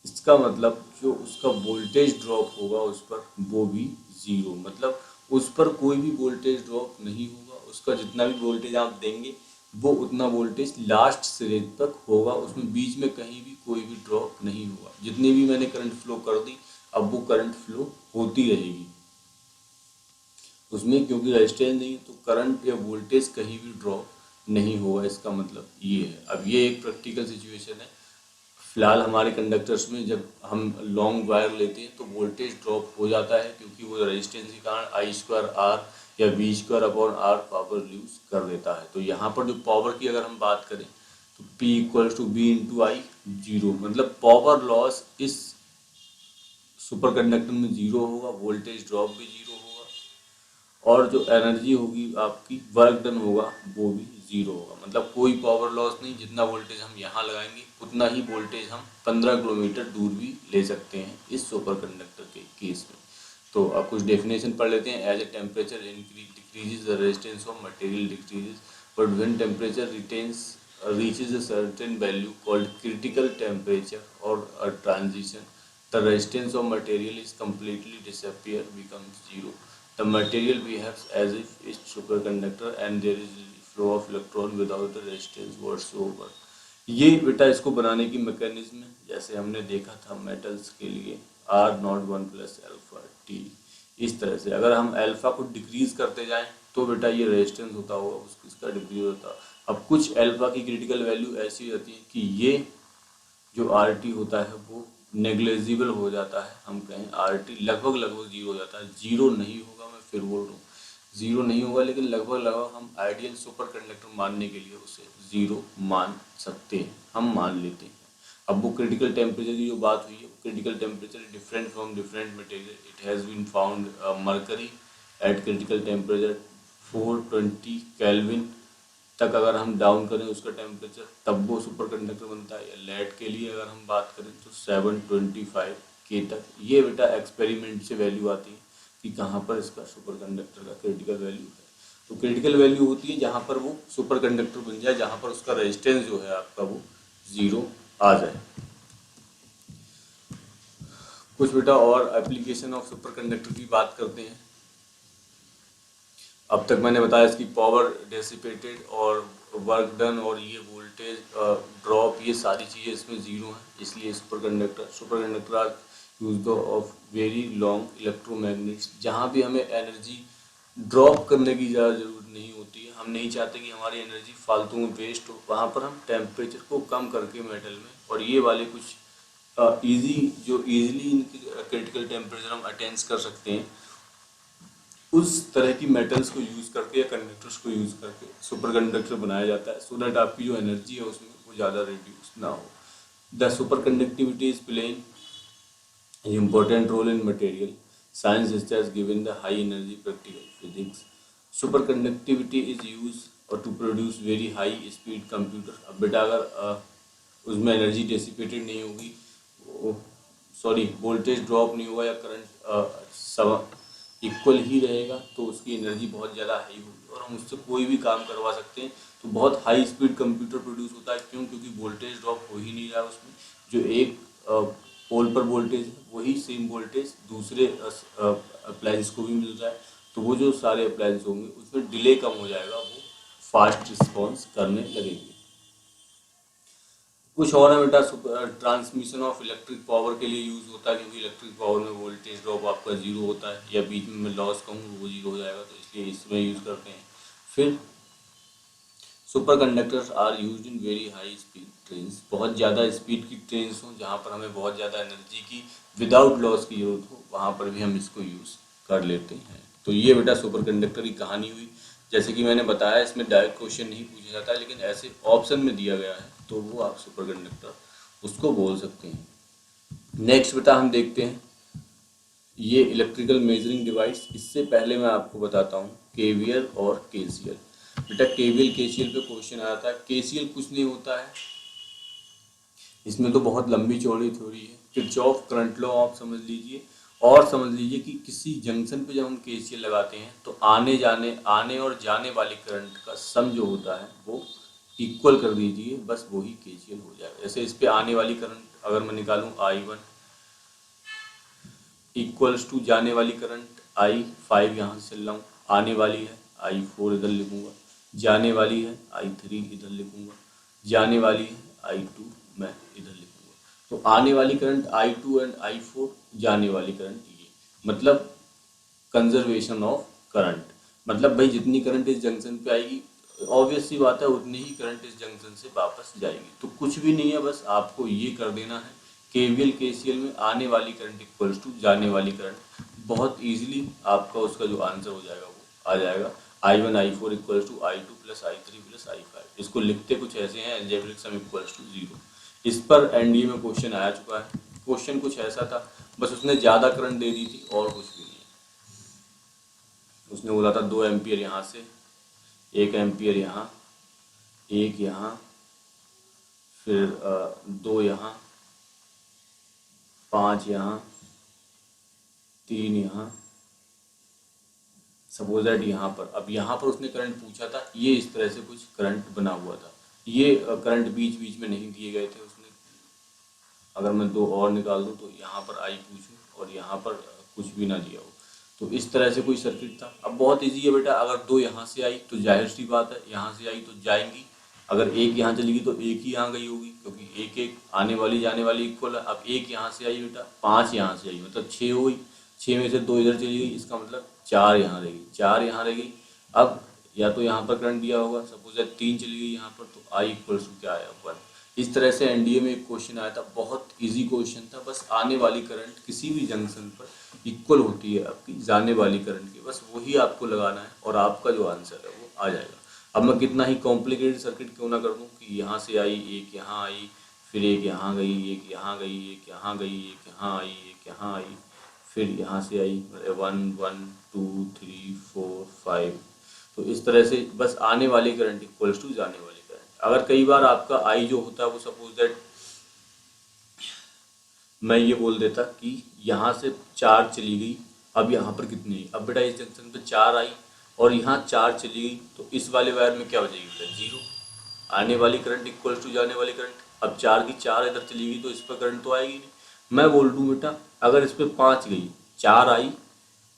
इसका मतलब जो उसका वोल्टेज ड्रॉप होगा उस पर, वो भी ज़ीरो। मतलब उस पर कोई भी वोल्टेज ड्रॉप नहीं होगा। उसका जितना भी वोल्टेज आप देंगे वो उतना वोल्टेज लास्ट सिरे तक होगा, उसमें बीच में कहीं भी कोई भी ड्रॉप नहीं होगा। जितनी भी मैंने करंट फ्लो कर दी, अब वो करंट फ्लो होती रहेगी उसमें, क्योंकि रेजिस्टेंस नहीं है तो करंट या वोल्टेज कहीं भी ड्रॉप नहीं होगा। इसका मतलब ये है। अब ये एक प्रैक्टिकल सिचुएशन है। फिलहाल हमारे कंडक्टर्स में जब हम लॉन्ग वायर लेते हैं तो वोल्टेज ड्रॉप हो जाता है, क्योंकि वो रेजिस्टेंस के कारण आई स्क्वायर आर या V square upon R power lose कर देता है। तो यहाँ पर जो पावर की अगर हम बात करें तो P equals to B into I, zero. मतलब पावर लॉस इस सुपर कंडक्टर में जीरो होगा, वोल्टेज ड्रॉप भी जीरो होगा, और जो एनर्जी होगी आपकी, वर्क डन होगा, वो भी जीरो होगा। मतलब कोई पावर लॉस नहीं। जितना वोल्टेज हम यहाँ लगाएंगे उतना ही वोल्टेज हम 15 किलोमीटर दूर भी ले सकते हैं इस सुपर कंडक्टर के केस में। तो अब कुछ डेफिनेशन पढ़ लेते हैं। As a temperature decreases the resistance of material decreases, but when temperature retains reaches a certain value called critical temperature or a transition, the resistance of material is completely disappear, becomes zero. The material behaves as if it's superconductor and there is flow of electron without the resistance whatsoever. ये बेटा इसको बनाने की मैकेनिज्म है, जैसे हमने देखा था मेटल्स के लिए are not one plus alpha T. इस तरह से अगर हम अल्फा को डिक्रीज करते जाएं तो बेटा ये रेजिस्टेंस होता होगा उसका डिक्रीज होता। अब कुछ अल्फा की क्रिटिकल वैल्यू ऐसी होती है कि ये जो आर टी होता है वो नेग्लेजिबल हो जाता है। हम कहें आर टी लगभग लगभग जीरो हो जाता है। जीरो नहीं होगा, मैं फिर बोल रहा हूँ जीरो नहीं होगा, लेकिन लगभग लगभग हम आइडियल सुपर कंडक्टर मानने के लिए उसे जीरो मान सकते हैं, हम मान लेते हैं। अब वो क्रिटिकल टेम्परेचर की जो बात हुई है, critical temperature different from different material. It has been found mercury at critical temperature 420 kelvin तक अगर हम डाउन करें उसका टेम्परेचर तब वो सुपर कंडक्टर बनता है। या लेड के लिए अगर हम बात करें तो 725 के तक। ये बेटा एक्सपेरिमेंट से वैल्यू आती है कि कहाँ पर इसका सुपर कंडक्टर का क्रिटिकल वैल्यू है। तो क्रिटिकल वैल्यू होती है जहाँ पर वो सुपर कंडक्टर बन जाए, जहाँ पर उसका रेजिस्टेंस जो है आपका वो 0 आ जाए। कुछ बेटा और एप्लीकेशन ऑफ सुपर कंडक्टर की बात करते हैं। अब तक मैंने बताया इसकी पावर डेसिपेटेड और वर्क डन और ये वोल्टेज ड्रॉप, ये सारी चीज़ें इसमें 0 हैं, इसलिए super conductor are use of very long electromagnets. जहाँ भी हमें एनर्जी ड्रॉप करने की ज़्यादा ज़रूरत नहीं होती है, हम नहीं चाहते कि हमारी एनर्जी फालतू में वेस्ट हो, वहाँ पर हम टेम्परेचर को कम करके मेटल में, और ये वाले कुछ इजीली इनकी क्रिटिकल टेम्परेचर हम अटेंस कर सकते हैं, उस तरह की मेटल्स को यूज़ करके या कंडक्टर्स को यूज़ करके सुपर कंडक्टर बनाया जाता है, सो दैट आपकी जो एनर्जी है उसमें वो ज़्यादा रिड्यूस ना हो। The super conductivity is playing an important role in material science such as given the high energy practical physics. Superconductivity is used or to produce very high speed computer. अब बेटा अगर उसमें एनर्जी डेसिपेटेड नहीं होगी, सॉरी वोल्टेज ड्रॉप नहीं होगा या करंट इक्वल ही रहेगा, तो उसकी एनर्जी बहुत ज़्यादा हाई होगी और हम उससे कोई भी काम करवा सकते हैं। तो बहुत हाई स्पीड कंप्यूटर प्रोड्यूस होता है। क्यों? क्योंकि वोल्टेज ड्रॉप हो ही नहीं रहा है उसमें। जो एक पोल पर वोल्टेज है वही सेम वोल्टेज दूसरे अप्लायंस को भी मिल रहा है, तो वो जो सारे अप्लायंस होंगे उसमें डिले कम हो जाएगा, वो फास्ट रिस्पॉन्स करने लगेंगे। कुछ और है बेटा, ट्रांसमिशन ऑफ इलेक्ट्रिक पावर के लिए यूज़ होता है, क्योंकि इलेक्ट्रिक पावर में वोल्टेज ड्रॉप आपका 0 होता है, या बीच में मैं लॉस कहूँ वो 0 हो जाएगा, तो इसलिए इसमें यूज़ करते हैं। फिर super conductors are use in very high speed trains. बहुत ज़्यादा स्पीड की ट्रेन्स हों जहाँ पर हमें बहुत ज़्यादा एनर्जी की विदाउट लॉस की जरूरत हो, वहाँ पर भी हम इसको यूज़ कर लेते हैं। तो ये बेटा सुपर कंडक्टर की कहानी हुई। जैसे कि मैंने बताया इसमें डायरेक्ट क्वेश्चन नहीं पूछा जाता, लेकिन ऐसे ऑप्शन में दिया गया है तो वो आप सुपर कंडक्टर उसको बोल सकते हैं। नेक्स्ट बेटा हम देखते हैं ये इलेक्ट्रिकल मेजरिंग डिवाइस। इससे पहले मैं आपको बताता हूँ केवीएल और केसीएल। बेटा केवीएल केसीएल पे क्वेश्चन आया था। केसीएल कुछ नहीं होता है, इसमें तो बहुत लंबी चौड़ी थ्योरी है। किरचॉफ करंट लॉ आप समझ लीजिए, और समझ लीजिए कि किसी जंक्शन पे जब हम केसीएल लगाते हैं तो आने और जाने वाली करंट का सम जो होता है वो इक्वल कर दीजिए, बस वही केसीएल हो जाएगा। जैसे इस पे आने वाली करंट अगर मैं निकालूं I1 इक्वल्स टू जाने वाली करंट I5, यहाँ से चल रहा हूँ, आने वाली है I4 इधर लिखूंगा, जाने वाली है I3 इधर लिखूंगा, जाने वाली है I2 मैं इधर लिखूंगा। तो आने वाली करंट I2 एंड I4, जाने वाली करंट ये, मतलब कंजर्वेशन ऑफ करंट। मतलब भाई जितनी करंट इस जंक्शन पे आएगी ऑब्वियस सी बात है उतनी ही करंट इस जंक्शन से वापस जाएगी। तो कुछ भी नहीं है, बस आपको ये कर देना है केवीएल केसीएल में आने वाली करंट इक्वल्स टू जाने वाली करंट। बहुत इजीली आपका उसका जो आंसर हो जाएगा वो आ जाएगा I1 I4 equals to I2 plus I3 plus I5। इसको लिखते कुछ ऐसे हैं अलजेब्रिक सम इक्वल्स टू 0। इस पर एनडीए में क्वेश्चन आया चुका है। क्वेश्चन कुछ ऐसा था, बस उसने ज़्यादा करंट दे दी थी और कुछ भी नहीं। उसने बोला था 2 एम्पियर यहाँ से, 1 एम्पियर यहाँ, 1 यहाँ, फिर 2 यहाँ, 5 यहाँ, 3 यहाँ, सपोज दैट यहाँ पर। अब यहाँ पर उसने करंट पूछा था, ये इस तरह से कुछ करंट बना हुआ था। ये करंट बीच बीच में नहीं दिए गए थे उसने। अगर मैं 2 और निकाल दूँ तो यहाँ पर I पूछूँ और यहाँ पर कुछ भी ना दिया हो, तो इस तरह से कोई सर्किट था। अब बहुत इजी है बेटा, अगर 2 यहाँ से आई तो जाहिर सी बात है यहाँ से आई तो जाएंगी, अगर 1 यहाँ चली गई तो 1 ही यहाँ गई होगी, क्योंकि 1 1 आने वाली जाने वाली इक्वल है। अब 1 यहाँ से आई बेटा, 5 यहाँ से आई, मतलब 6 हो गई, 6 में से 2 इधर चली गई, इसका मतलब 4 यहाँ रह गई, 4 यहाँ रह गई। अब या तो यहाँ पर करंट दिया होगा, सपोज दैट 3 चली गई यहाँ पर, तो I इक्वल्स टू क्या आया 1। इस तरह से एनडीए में एक क्वेश्चन आया था, बहुत इजी क्वेश्चन था। बस आने वाली करंट किसी भी जंक्शन पर इक्वल होती है आपकी जाने वाली करंट के, बस वही आपको लगाना है और आपका जो आंसर है वो आ जाएगा। अब मैं कितना ही कॉम्प्लिकेटेड सर्किट क्यों ना कर दूं कि यहाँ से आई, 1 यहाँ आई, फिर 1 यहाँ गई, 1 यहाँ गई, 1 यहाँ गई, 1 यहाँ आई, 1 यहाँ आई, फिर यहाँ से आई 1 1 2 3 4 5, तो इस तरह से बस आने वाली करंट इक्वल्स टू जाने वाली करंट। अगर कई बार आपका आई जो होता है वो सपोज दैट मैं ये बोल देता कि यहाँ से 4 चली गई, अब यहाँ पर कितनी है, अब बेटा इस जंक्शन पे 4 आई और यहाँ 4 चली गई, तो इस वाले वायर में क्या हो जाएगी बेटा, 0। आने वाली करंट इक्वल्स टू जाने वाली करंट। अब 4 की 4 इधर चली गई तो इस पर करंट तो आएगी नहीं। मैं बोल दूँ बेटा अगर इस पर 5 गई, 4 आई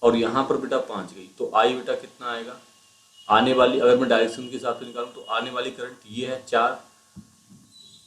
और यहाँ पर बेटा 5 गई, तो आई बेटा कितना आएगा, आने वाली, अगर मैं डायरेक्शन के हिसाब से निकालूं तो आने वाली करंट ये है 4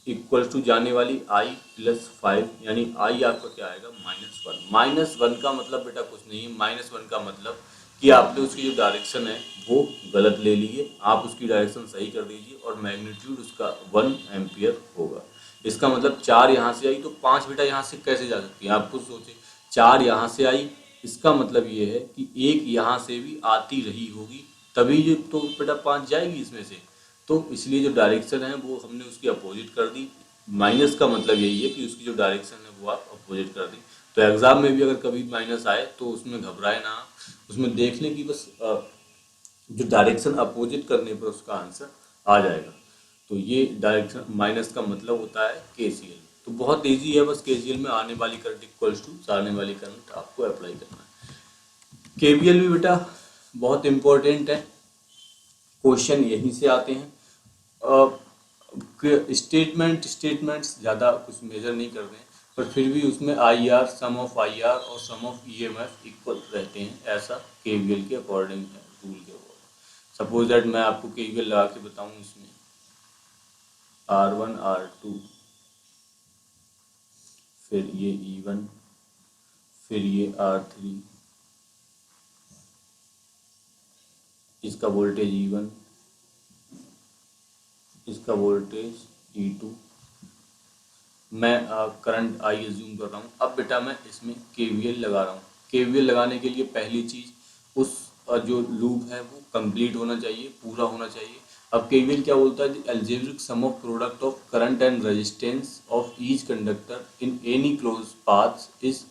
इक्वल्स टू जाने वाली आई +5, यानी आई आपका क्या आएगा, -1। -1 का मतलब बेटा कुछ नहीं है, -1 का मतलब कि आपने उसकी जो डायरेक्शन है वो गलत ले ली है, आप उसकी डायरेक्शन सही कर दीजिए और मैग्नीट्यूड उसका 1 एम्पियर होगा। इसका मतलब 4 यहाँ से आई तो 5 बेटा यहाँ से कैसे जा सकती है, आप खुद सोचे। 4 यहाँ से आई, इसका मतलब ये है कि एक यहाँ से भी आती रही होगी, तभी ये तो बेटा 5 जाएगी इसमें से। तो इसलिए जो डायरेक्शन है वो हमने उसकी अपोजिट कर दी। माइनस का मतलब यही है कि उसकी जो डायरेक्शन है वो आप अपोजिट कर दी। तो एग्जाम में भी अगर कभी माइनस आए तो उसमें घबराए ना, उसमें देख लें कि बस जो डायरेक्शन अपोजिट करने पर उसका आंसर आ जाएगा। तो ये डायरेक्शन माइनस का मतलब होता है केसीएल। तो बहुत ईजी है, बस केसीएल में आने वाली करंट इक्वल्स टू जाने वाली करंट आपको अप्लाई करना है। केवीएल भी बेटा बहुत इंपॉर्टेंट है, क्वेश्चन यहीं से आते हैं। स्टेटमेंट्स ज़्यादा कुछ मेजर नहीं करते हैं, पर फिर भी उसमें I R, some of I R और सम ऑफ ईएमएफ इक्वल रहते हैं, ऐसा केवीएल के अकॉर्डिंग है, रूल के अकॉर्डिंग। सपोज दैट मैं आपको केवीएल लगा के बताऊं, इसमें R1 R2, फिर ये E1, फिर ये R3, इसका वोल्टेज E1, इसका वोल्टेज E2, मैं करंट आई एज्यूम कर रहा हूँ। अब बेटा मैं इसमें केवीएल लगा रहा हूँ। केवीएल लगाने के लिए पहली चीज़ उस जो लूप है वो कंप्लीट होना चाहिए, पूरा होना चाहिए। अब केवीएल क्या बोलता है, algebraic sum of product of current and resistance of each conductor in any close path is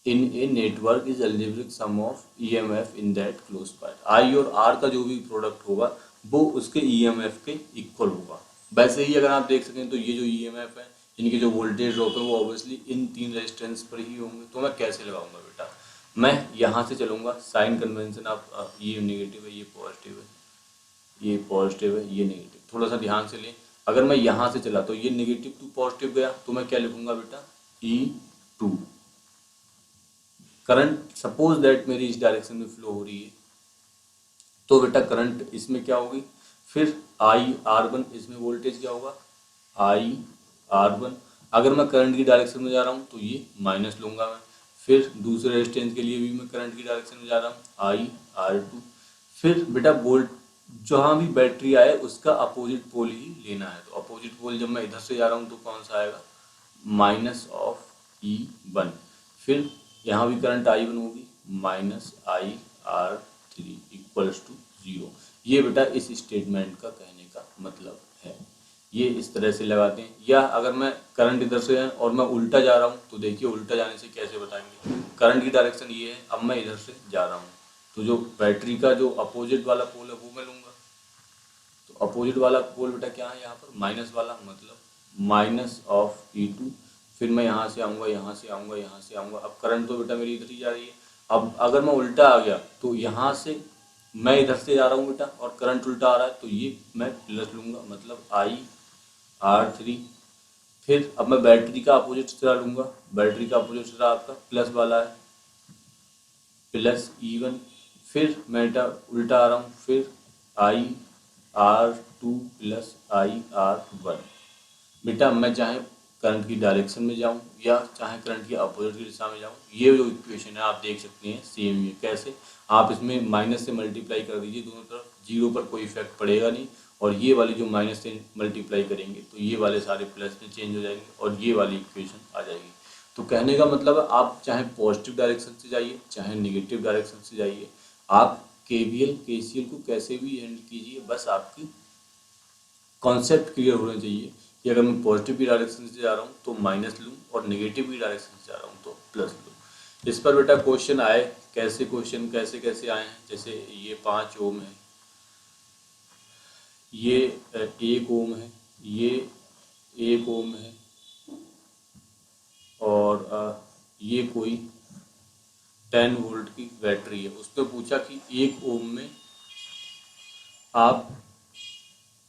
in a network is algebraic sum of EMF in that close path. I और आर का जो भी प्रोडक्ट होगा वो उसके ईएमएफ के इक्वल होगा। वैसे ही अगर आप देख सकें तो ये जो ईएमएफ है, इनके जो वोल्टेज ड्रॉप है वो ऑब्वियसली इन 3 रेजिस्टेंस पर ही होंगे। तो मैं कैसे लगाऊंगा बेटा, मैं यहाँ से चलूंगा, साइन कन्वेंशन, आप ये नेगेटिव है, ये पॉजिटिव है, ये पॉजिटिव है, ये नेगेटिव, थोड़ा सा ध्यान से लें। अगर मैं यहाँ से चला तो ये नेगेटिव टू पॉजिटिव गया, तो मैं क्या लिखूंगा बेटा, E2। करंट सपोज दैट मेरी इस डायरेक्शन में फ्लो हो रही है, तो बेटा करंट इसमें क्या होगी, फिर आई R1, इसमें वोल्टेज क्या होगा, आई R1। अगर मैं करंट की डायरेक्शन में जा रहा हूँ तो ये माइनस लूंगा मैं। फिर दूसरे रेजिस्टेंस के लिए भी मैं करंट की डायरेक्शन में जा रहा हूँ, आई R2। फिर बेटा वोल्ट जहाँ भी बैटरी आए उसका अपोजिट पोल ही लेना है। तो अपोजिट पोल जब मैं इधर से जा रहा हूँ तो कौन सा आएगा, -E1। फिर यहाँ भी करंट I1 होगी, -IR3 इक्वल्स टू 0। ये बेटा इस स्टेटमेंट का कहने का मतलब है। ये इस तरह से लगाते हैं। या अगर मैं करंट इधर से है और मैं उल्टा जा रहा हूँ, तो देखिए उल्टा जाने से कैसे बताएंगे, करंट की डायरेक्शन ये है, अब मैं इधर से जा रहा हूँ, तो जो बैटरी का जो अपोजिट वाला पोल है वो मैं लूँगा। तो अपोजिट वाला पोल बेटा क्या है यहाँ पर, माइनस वाला, मतलब -E2। फिर मैं यहाँ से आऊँगा, यहाँ से आऊँगा, यहाँ से आऊँगा। अब करंट तो बेटा मेरी इधर ही जा रही है। अब अगर मैं उल्टा आ गया तो यहाँ से मैं इधर से जा रहा हूँ बेटा और करंट उल्टा आ रहा है, तो ये मैं प्लस लूँगा, मतलब IR3। फिर अब मैं बैटरी का अपोजिट सिरा लूँगा, बैटरी का अपोजिट सिरा आपका प्लस वाला है, +E1। फिर मैं बेटा उल्टा आ रहा हूँ, फिर IR2 + IR1। बेटा मैं चाहे करंट की डायरेक्शन में जाऊं या चाहे करंट की अपोजिट की दिशा में जाऊं, ये जो इक्वेशन है आप देख सकते हैं सेम ही है। कैसे, आप इसमें माइनस से मल्टीप्लाई कर दीजिए दोनों तरफ, जीरो पर कोई इफेक्ट पड़ेगा नहीं, और ये वाली जो माइनस से मल्टीप्लाई करेंगे तो ये वाले सारे प्लस में चेंज हो जाएंगे और ये वाली इक्वेशन आ जाएगी। तो कहने का मतलब है आप चाहे पॉजिटिव डायरेक्शन से जाइए चाहे निगेटिव डायरेक्शन से जाइए, आप केवीएल केसीएल को कैसे भी हैंडल कीजिए, बस आपकी कॉन्सेप्ट क्लियर होना चाहिए कि अगर मैं पॉजिटिव की डायरेक्शन से जा रहा हूँ तो माइनस लूँ और नेगेटिव की डायरेक्शन से जा रहा हूँ तो प्लस लूँ। इस पर बेटा क्वेश्चन आए, कैसे क्वेश्चन कैसे कैसे आए हैं, जैसे ये 5 ओम है, ये 1 ओम है, ये 1 ओम है, और ये कोई 10 वोल्ट की बैटरी है। उस पर पूछा कि 1 ओम में आप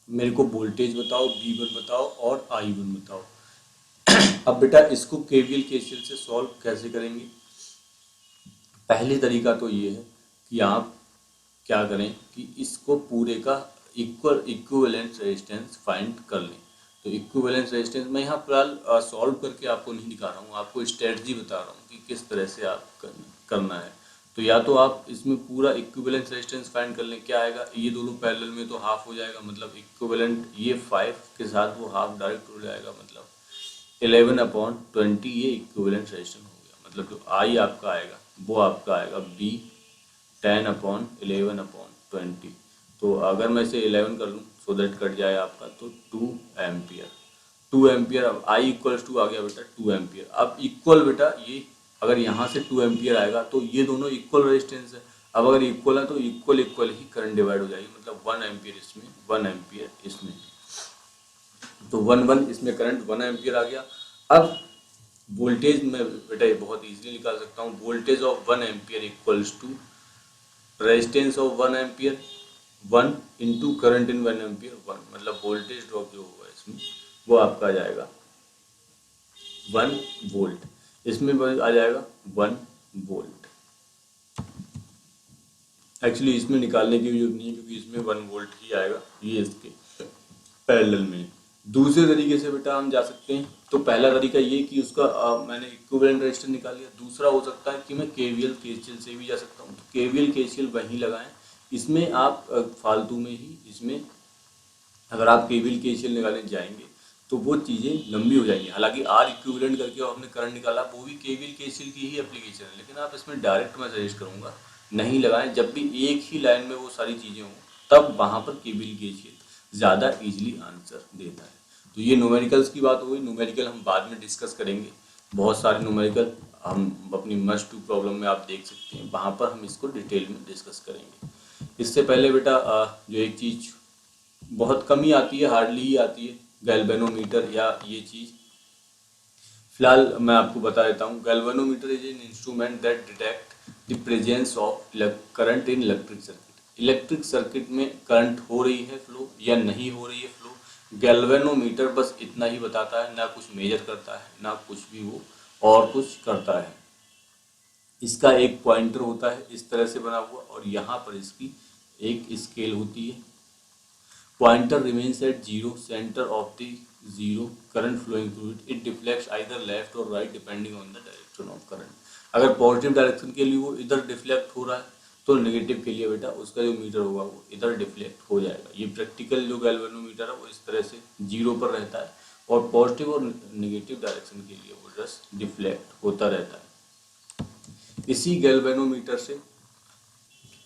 मेरे को वोल्टेज बताओ, V1 बताओ और I1 बताओ। अब बेटा इसको केवीएल केसीएल से सॉल्व कैसे करेंगे? पहली तरीका तो ये है कि आप क्या करें कि इसको पूरे का इक्विवेलेंट रेजिस्टेंस फाइंड कर लें। तो इक्विवेलेंट रेजिस्टेंस मैं यहाँ फिलहाल सॉल्व करके आपको नहीं दिखा रहा हूँ, आपको स्ट्रेटजी बता रहा हूँ कि किस तरह से आप करना है। तो या तो आप इसमें पूरा इक्विवेलेंट रेजिस्टेंस फाइंड कर लें, क्या आएगा, ये दोनों पैरेलल में तो हाफ हो जाएगा, मतलब इक्विवेलेंट ये 5 के साथ वो हाफ डायरेक्ट हो जाएगा, मतलब 11/20 ये इक्विवेलेंट रेजिस्टेंस हो गया। मतलब जो आई आपका आएगा वो आपका आएगा B 10/11/20। तो अगर मैं इसे 11 कर लूँ सो दैट कट जाए आपका, तो 2 एम्पियर। 2 एम्पियर, अब आई इक्वल्स टू आ गया बेटा 2 एम्पियर। अब इक्वल बेटा ये अगर यहाँ से 2 एम्पियर आएगा तो ये दोनों इक्वल रेजिस्टेंस है। अब अगर इक्वल है तो इक्वल इक्वल ही करंट डिवाइड हो जाएगी, मतलब 1 एम्पियर इसमें 1 एम्पियर इसमें, तो 1 इसमें करंट 1 एम्पियर आ गया। अब वोल्टेज में बेटा ये बहुत इजीली निकाल सकता हूँ, voltage of 1 ampere equals to resistance of 1 ampere 1 into current in 1 ampere 1, मतलब वोल्टेज ड्रॉप जो होगा इसमें वो आपका आ जाएगा 1 वोल्ट, इसमें आ जाएगा 1 वोल्ट। एक्चुअली इसमें निकालने की जरूरत नहीं है क्योंकि इसमें 1 वोल्ट ही आएगा, ये इसके पैरेलल में। दूसरे तरीके से बेटा हम जा सकते हैं। तो पहला तरीका ये कि उसका मैंने इक्विवेलेंट रेजिस्टेंस निकाल लिया। दूसरा हो सकता है कि मैं केवीएल केसीएल से भी जा सकता हूँ। तो केवीएल केसीएल वहीं लगाएं, इसमें आप फालतू में ही इसमें अगर आप केवीएल केसीएल निकालने जाएंगे तो वो चीज़ें लंबी हो जाएंगी। हालांकि आर इक्विवेलेंट करके हमने करंट निकाला, वो भी केवीएल केसीएल की ही एप्लीकेशन है, लेकिन आप इसमें डायरेक्ट मैं सजेस्ट करूँगा नहीं लगाएं। जब भी एक ही लाइन में वो सारी चीज़ें हों तब वहाँ पर केवीएल केसीएल ज़्यादा इजीली आंसर देता है। तो ये न्यूमेरिकल्स की बात हो गई। न्यूमेरिकल हम बाद में डिस्कस करेंगे, बहुत सारे न्यूमेरिकल हम अपनी मस्ट टू प्रॉब्लम में आप देख सकते हैं, वहाँ पर हम इसको डिटेल में डिस्कस करेंगे। इससे पहले बेटा जो एक चीज़ बहुत कम ही आती है, हार्डली ही आती है, गैल्वेनोमीटर या ये चीज़ फिलहाल मैं आपको बता देता हूँ। Galvanometer is an instrument that detect the presence of current in electric circuit. Electric circuit में करंट हो रही है फ्लो या नहीं हो रही है फ्लो। गैल्वेनोमीटर बस इतना ही बताता है, ना कुछ मेजर करता है ना कुछ भी वो और कुछ करता है। इसका एक पॉइंटर होता है इस तरह से बना हुआ, और यहाँ पर इसकी एक स्केल होती है। Pointer remains at zero center of the zero current flowing through it. It deflects either left or right depending on the direction of current. अगर पॉजिटिव डायरेक्शन के लिए वो इधर डिफ्लेक्ट हो रहा है तो नेगेटिव के लिए बेटा उसका जो मीटर होगा वो इधर डिफ्लेक्ट हो जाएगा। ये प्रैक्टिकल जो गैल्वेनोमीटर है वो इस तरह से जीरो पर रहता है, और पॉजिटिव और नेगेटिव डायरेक्शन के लिए वो जस्ट डिफ्लेक्ट होता रहता है। इसी गैल्वेनोमीटर से,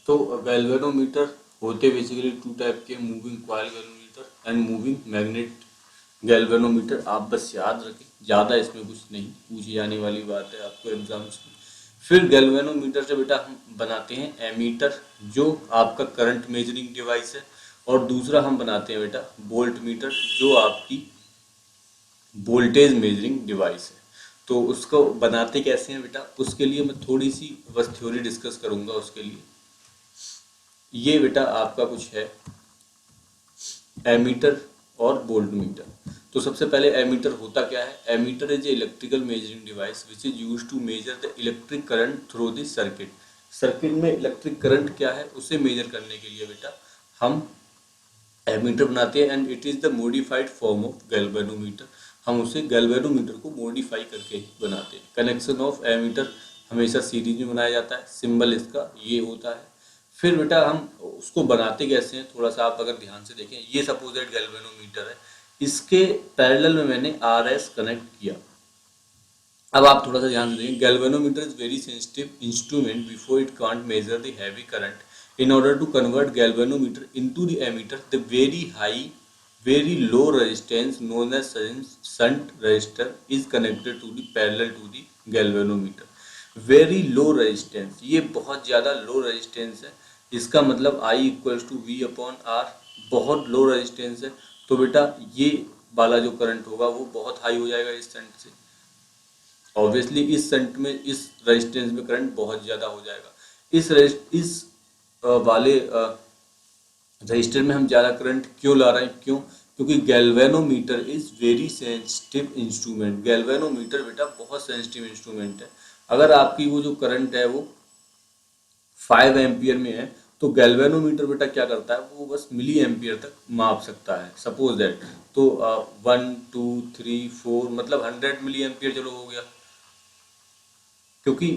तो गैल्वेनोमीटर होते बेसिकली 2 टाइप के, moving coil galvanometer and moving magnet galvanometer. आप बस याद रखें, ज़्यादा इसमें कुछ नहीं पूछी जाने वाली बात है आपको एग्जाम्स में। फिर गैल्वेनोमीटर से बेटा हम बनाते हैं एमीटर, जो आपका करंट मेजरिंग डिवाइस है, और दूसरा हम बनाते हैं बेटा वोल्ट मीटर, जो आपकी वोल्टेज मेजरिंग डिवाइस है। तो उसको बनाते कैसे हैं बेटा, उसके लिए मैं थोड़ी सी बस थ्योरी डिस्कस करूँगा। उसके लिए ये बेटा आपका कुछ है एमीटर और वोल्ट मीटर। तो सबसे पहले एमीटर होता क्या है? Ammeter is a electrical measuring device which is used to measure the electric current through the circuit. Circuit में इलेक्ट्रिक करंट क्या है उसे मेजर करने के लिए बेटा हम एमीटर बनाते हैं, and it is the modified form of galvanometer. हम उसे गैल्वेनोमीटर को मॉडिफाई करके ही बनाते हैं। कनेक्शन ऑफ एमीटर हमेशा सीरीज में बनाया जाता है, सिंबल इसका ये होता है। फिर बेटा हम उसको बनाते कैसे हैं, थोड़ा सा आप अगर ध्यान से देखें, ये सपोजेड गैल्वेनोमीटर है, इसके पैरेलल में मैंने RS कनेक्ट किया। अब आप थोड़ा सा ध्यान से देखें, galvanometer is very sensitive instrument before it can't measure the heavy current. In order to convert galvanometer into the ammeter, the very low resistance known as shunt resistor is connected to the parallel to the galvanometer. Very low resistance, ये बहुत ज़्यादा लो रेजिस्टेंस है। इसका मतलब I equals to V upon R, बहुत लो रेजिस्टेंस है। तो बेटा ये वाला जो करंट होगा वो बहुत हाई हो जाएगा इस सेंट से। ऑब्वियसली इस सेंट में, इस रेजिस्टेंस में करंट बहुत ज़्यादा हो जाएगा। इस वाले रजिस्टर में हम ज़्यादा करंट क्यों ला रहे हैं, क्यों? क्योंकि galvanometer is very sensitive instrument. Galvanometer बेटा बहुत सेंसिटिव इंस्ट्रूमेंट है। अगर आपकी वो जो करंट है वो 5 एम्पियर में है, तो गैल्वेनोमीटर बेटा क्या करता है, वो बस मिली एम्पियर तक माप सकता है, सपोज दैट। तो 1 2 3 4 मतलब 100 मिली एम्पियर चलो हो गया। क्योंकि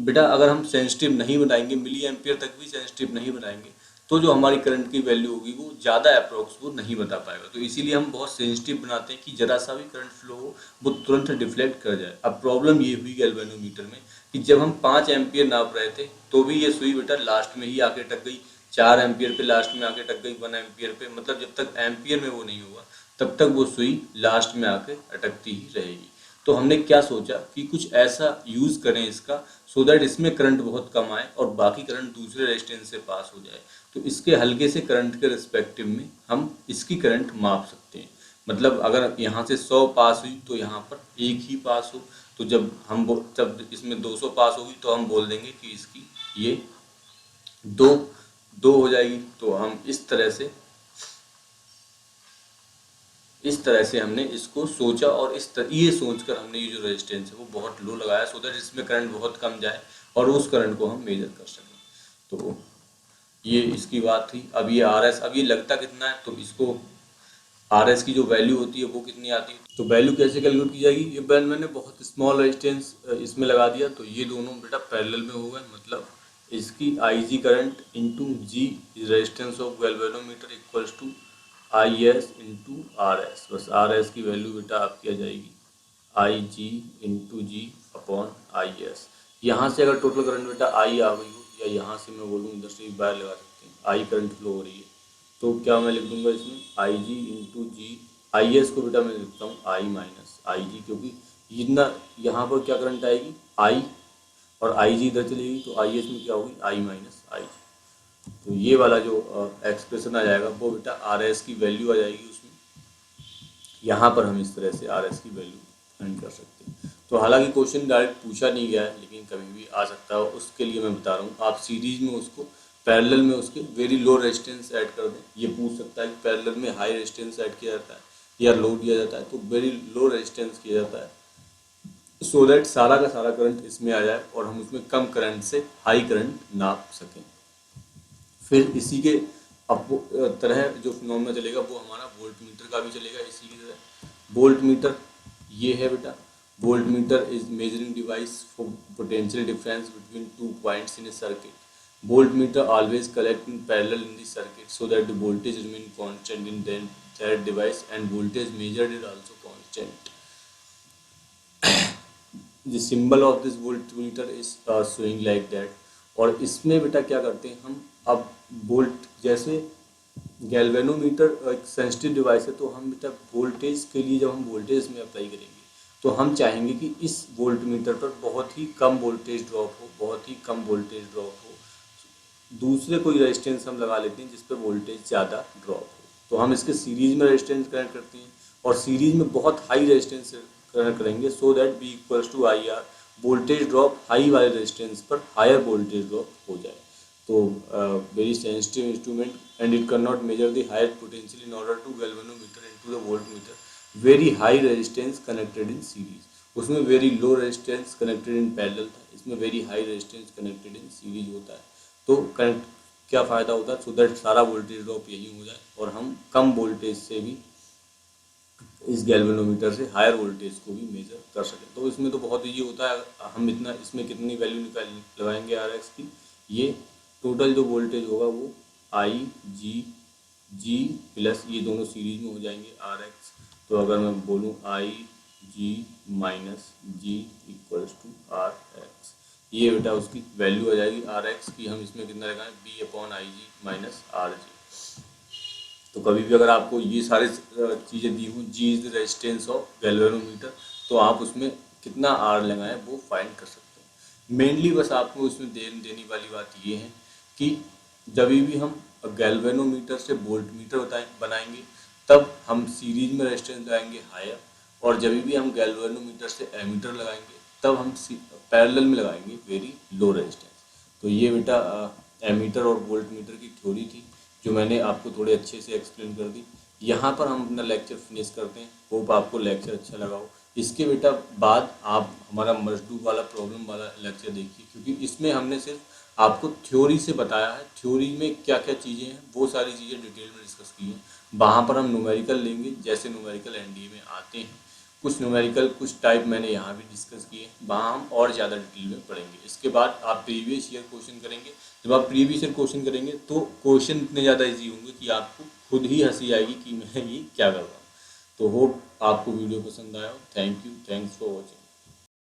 बेटा अगर हम सेंसिटिव नहीं बनाएंगे, मिली एम्पियर तक भी सेंसिटिव नहीं बनाएंगे, तो जो हमारी करंट की वैल्यू होगी वो ज़्यादा अप्रोक्स वो नहीं बता पाएगा। तो इसीलिए हम बहुत सेंसिटिव बनाते हैं कि ज़रा सा भी करंट फ्लो हो वो तुरंत डिफ्लेक्ट कर जाए। अब प्रॉब्लम ये हुई गैल्वेनोमीटर में कि जब हम 5 एम्पियर नाप रहे थे तो भी ये सुई बेटा लास्ट में ही आके अटक गई, 4 एम्पियर पे लास्ट में आके अटक गई, 1 एम्पियर पे, मतलब जब तक एम्पियर में वो नहीं होगा तब तक वो सुई लास्ट में आके अटकती ही रहेगी। तो हमने क्या सोचा कि कुछ ऐसा यूज़ करें इसका, सो दैट इसमें करंट बहुत कम आए और बाकी करंट दूसरे रेजिस्टेंस से पास हो जाए। तो इसके हल्के से करंट के रिस्पेक्टिव में हम इसकी करंट माप सकते हैं। मतलब अगर यहाँ से 100 पास हुई तो यहाँ पर 1 ही पास हो। तो जब इसमें 200 पास होगी तो हम बोल देंगे कि इसकी ये दो दो हो जाएगी। तो हम इस तरह से हमने इसको सोचा, और ये सोचकर हमने ये जो रेजिस्टेंस है वो बहुत लो लगाया, सो दैट इसमें करंट बहुत कम जाए और उस करंट को हम मेजर कर सकें। तो ये इसकी बात थी। अब ये आर एस, अब ये लगता कितना है, तो इसको आर एस की जो वैल्यू होती है वो कितनी आती है, तो वैल्यू कैसे कैलकुलेट की जाएगी। ये मैंने बहुत स्मॉल रेजिस्टेंस इसमें लगा दिया, तो ये दोनों बेटा पैरेलल में हो गए। मतलब इसकी I G current into G resistance of galvanometer equals to I S into R S. बस आर एस की वैल्यू बेटा आपकी आ जाएगी I G into G upon I S. यहाँ से अगर टोटल करंट बेटा आई आ गई हो, या यहाँ से मैं बोलूँ इधर से बाहर लगा सकते हैं, आई करंट फ्लो हो रही है, तो क्या मैं लिख दूंगा इसमें आई G into ji. I S को बेटा मैं लिखता हूँ आई माइनस आई जी, क्योंकि जितना यहाँ पर क्या करंट आएगी आई, और आई जी इधर चलेगी तो आई एस में क्या होगी आई माइनस आई जी। तो ये वाला जो एक्सप्रेशन आ जाएगा वो बेटा आर एस की वैल्यू आ जाएगी उसमें। यहाँ पर हम इस तरह से आर एस की वैल्यू फाइंड कर सकते हैं। तो हालांकि क्वेश्चन डायरेक्ट पूछा नहीं गया है, लेकिन कभी भी आ सकता है, उसके लिए मैं बता रहा हूँ। आप सीरीज में उसको पैरेलल में उसके वेरी लो रेजिस्टेंस ऐड कर दें। ये पूछ सकता है कि पैरेलल में हाई रेजिस्टेंस ऐड किया जाता है या लो दिया जाता है, तो वेरी लो रेजिस्टेंस किया जाता है, सो दैट सारा का सारा करंट इसमें आ जाए और हम उसमें कम करंट से हाई करंट नाप सकें। फिर इसी के तरह जो फिनोमेना चलेगा वो हमारा वोल्ट मीटर का भी चलेगा इसी की तरह। वोल्ट मीटर ये है बेटा, volt meter is measuring device for potential difference between 2 points in A circuit. Volt meter always collect in parallel in the circuit so that the voltage remain constant in that device and voltage measured is also constant. The symbol of this voltmeter is showing like that. और इसमें बेटा क्या करते हैं हम, अब वोल्ट जैसे गैल्वेनोमीटर एक सेंसिटिव डिवाइस है, तो हम बेटा वोल्टेज के लिए जब हम वोल्टेज में अप्लाई करेंगे तो हम चाहेंगे कि इस वोल्टमीटर पर बहुत ही कम वोल्टेज ड्रॉप हो, बहुत ही कम वोल्टेज ड्रॉप हो। दूसरे कोई रेजिस्टेंस हम लगा लेते हैं जिस पर वोल्टेज ज़्यादा ड्रॉप हो, तो हम इसके सीरीज में रेजिस्टेंस कनेक्ट करते हैं और सीरीज में बहुत हाई रेजिस्टेंस कनेक्ट करेंगे, so that B equals to I R, voltage drop high वाले रेजिस्टेंस पर हायर वोल्टेज ड्रॉप हो जाए। तो very sensitive instrument and it can not measure the higher potential in order to galvanometer into the voltmeter. Very high resistance connected in series. उसमें very low resistance connected in parallel था, इसमें very high resistance connected in series होता है। तो कनेक्ट क्या फ़ायदा होता है, सो दैट सारा वोल्टेज ड्रॉप यही हो जाए और हम कम वोल्टेज से भी इस गैल्वेनोमीटर से हायर वोल्टेज को भी मेजर कर सकें। तो इसमें तो बहुत ईजी होता है, हम इतना इसमें कितनी वैल्यू निकाल लगाएंगे आर एक्स की, ये टोटल जो वोल्टेज होगा वो आई जी जी प्लस ये दोनों सीरीज में हो जाएंगे आर एक्स। तो अगर मैं बोलूँ I G minus G equals to R X, ये बेटा उसकी वैल्यू आ जाएगी आर एक्स की। हम इसमें कितना लगाएं B upon I G minus R G. तो कभी भी अगर आपको ये सारे चीज़ें दी हुई, G is the resistance of galvanometer, तो आप उसमें कितना आर लगाएं वो फाइंड कर सकते हैं। मेनली बस आपको उसमें देने वाली बात ये है कि जब भी हम गैल्वेनोमीटर से वोल्ट मीटर बनाएंगे तब हम सीरीज में रेजिस्टेंस लगाएंगे हायर, और जब भी हम गैल्वेनोमीटर से एमीटर लगाएंगे तब हम पैरेलल में लगाएंगे वेरी लो रेजिस्टेंस। तो ये बेटा एमीटर और वोल्ट मीटर की थ्योरी थी जो मैंने आपको थोड़े अच्छे से एक्सप्लेन कर दी। यहाँ पर हम अपना लेक्चर फिनिश करते हैं। होप आपको लेक्चर अच्छा लगा हो। इसके बेटा बाद आप हमारा मजदूर वाला प्रॉब्लम वाला लेक्चर देखिए, क्योंकि इसमें हमने सिर्फ आपको थ्योरी से बताया है, थ्योरी में क्या क्या चीज़ें हैं वो सारी चीज़ें डिटेल में डिस्कस की हैं। वहाँ पर हम न्यूमेरिकल लेंगे, जैसे न्यूमेरिकल एनडीए में आते हैं कुछ न्यूमेरिकल कुछ टाइप मैंने यहाँ भी डिस्कस किए, वहाँ हम और ज़्यादा डिटेल में पढ़ेंगे। इसके बाद आप प्रीवियस ईयर क्वेश्चन करेंगे। जब आप प्रीवियस ईयर क्वेश्चन करेंगे तो क्वेश्चन इतने ज़्यादा इजी होंगे कि आपको खुद ही हंसी आएगी कि मैं ये क्या कर रहा हूँ। तो होप आपको वीडियो पसंद आया हो। Thank you, thanks for watching.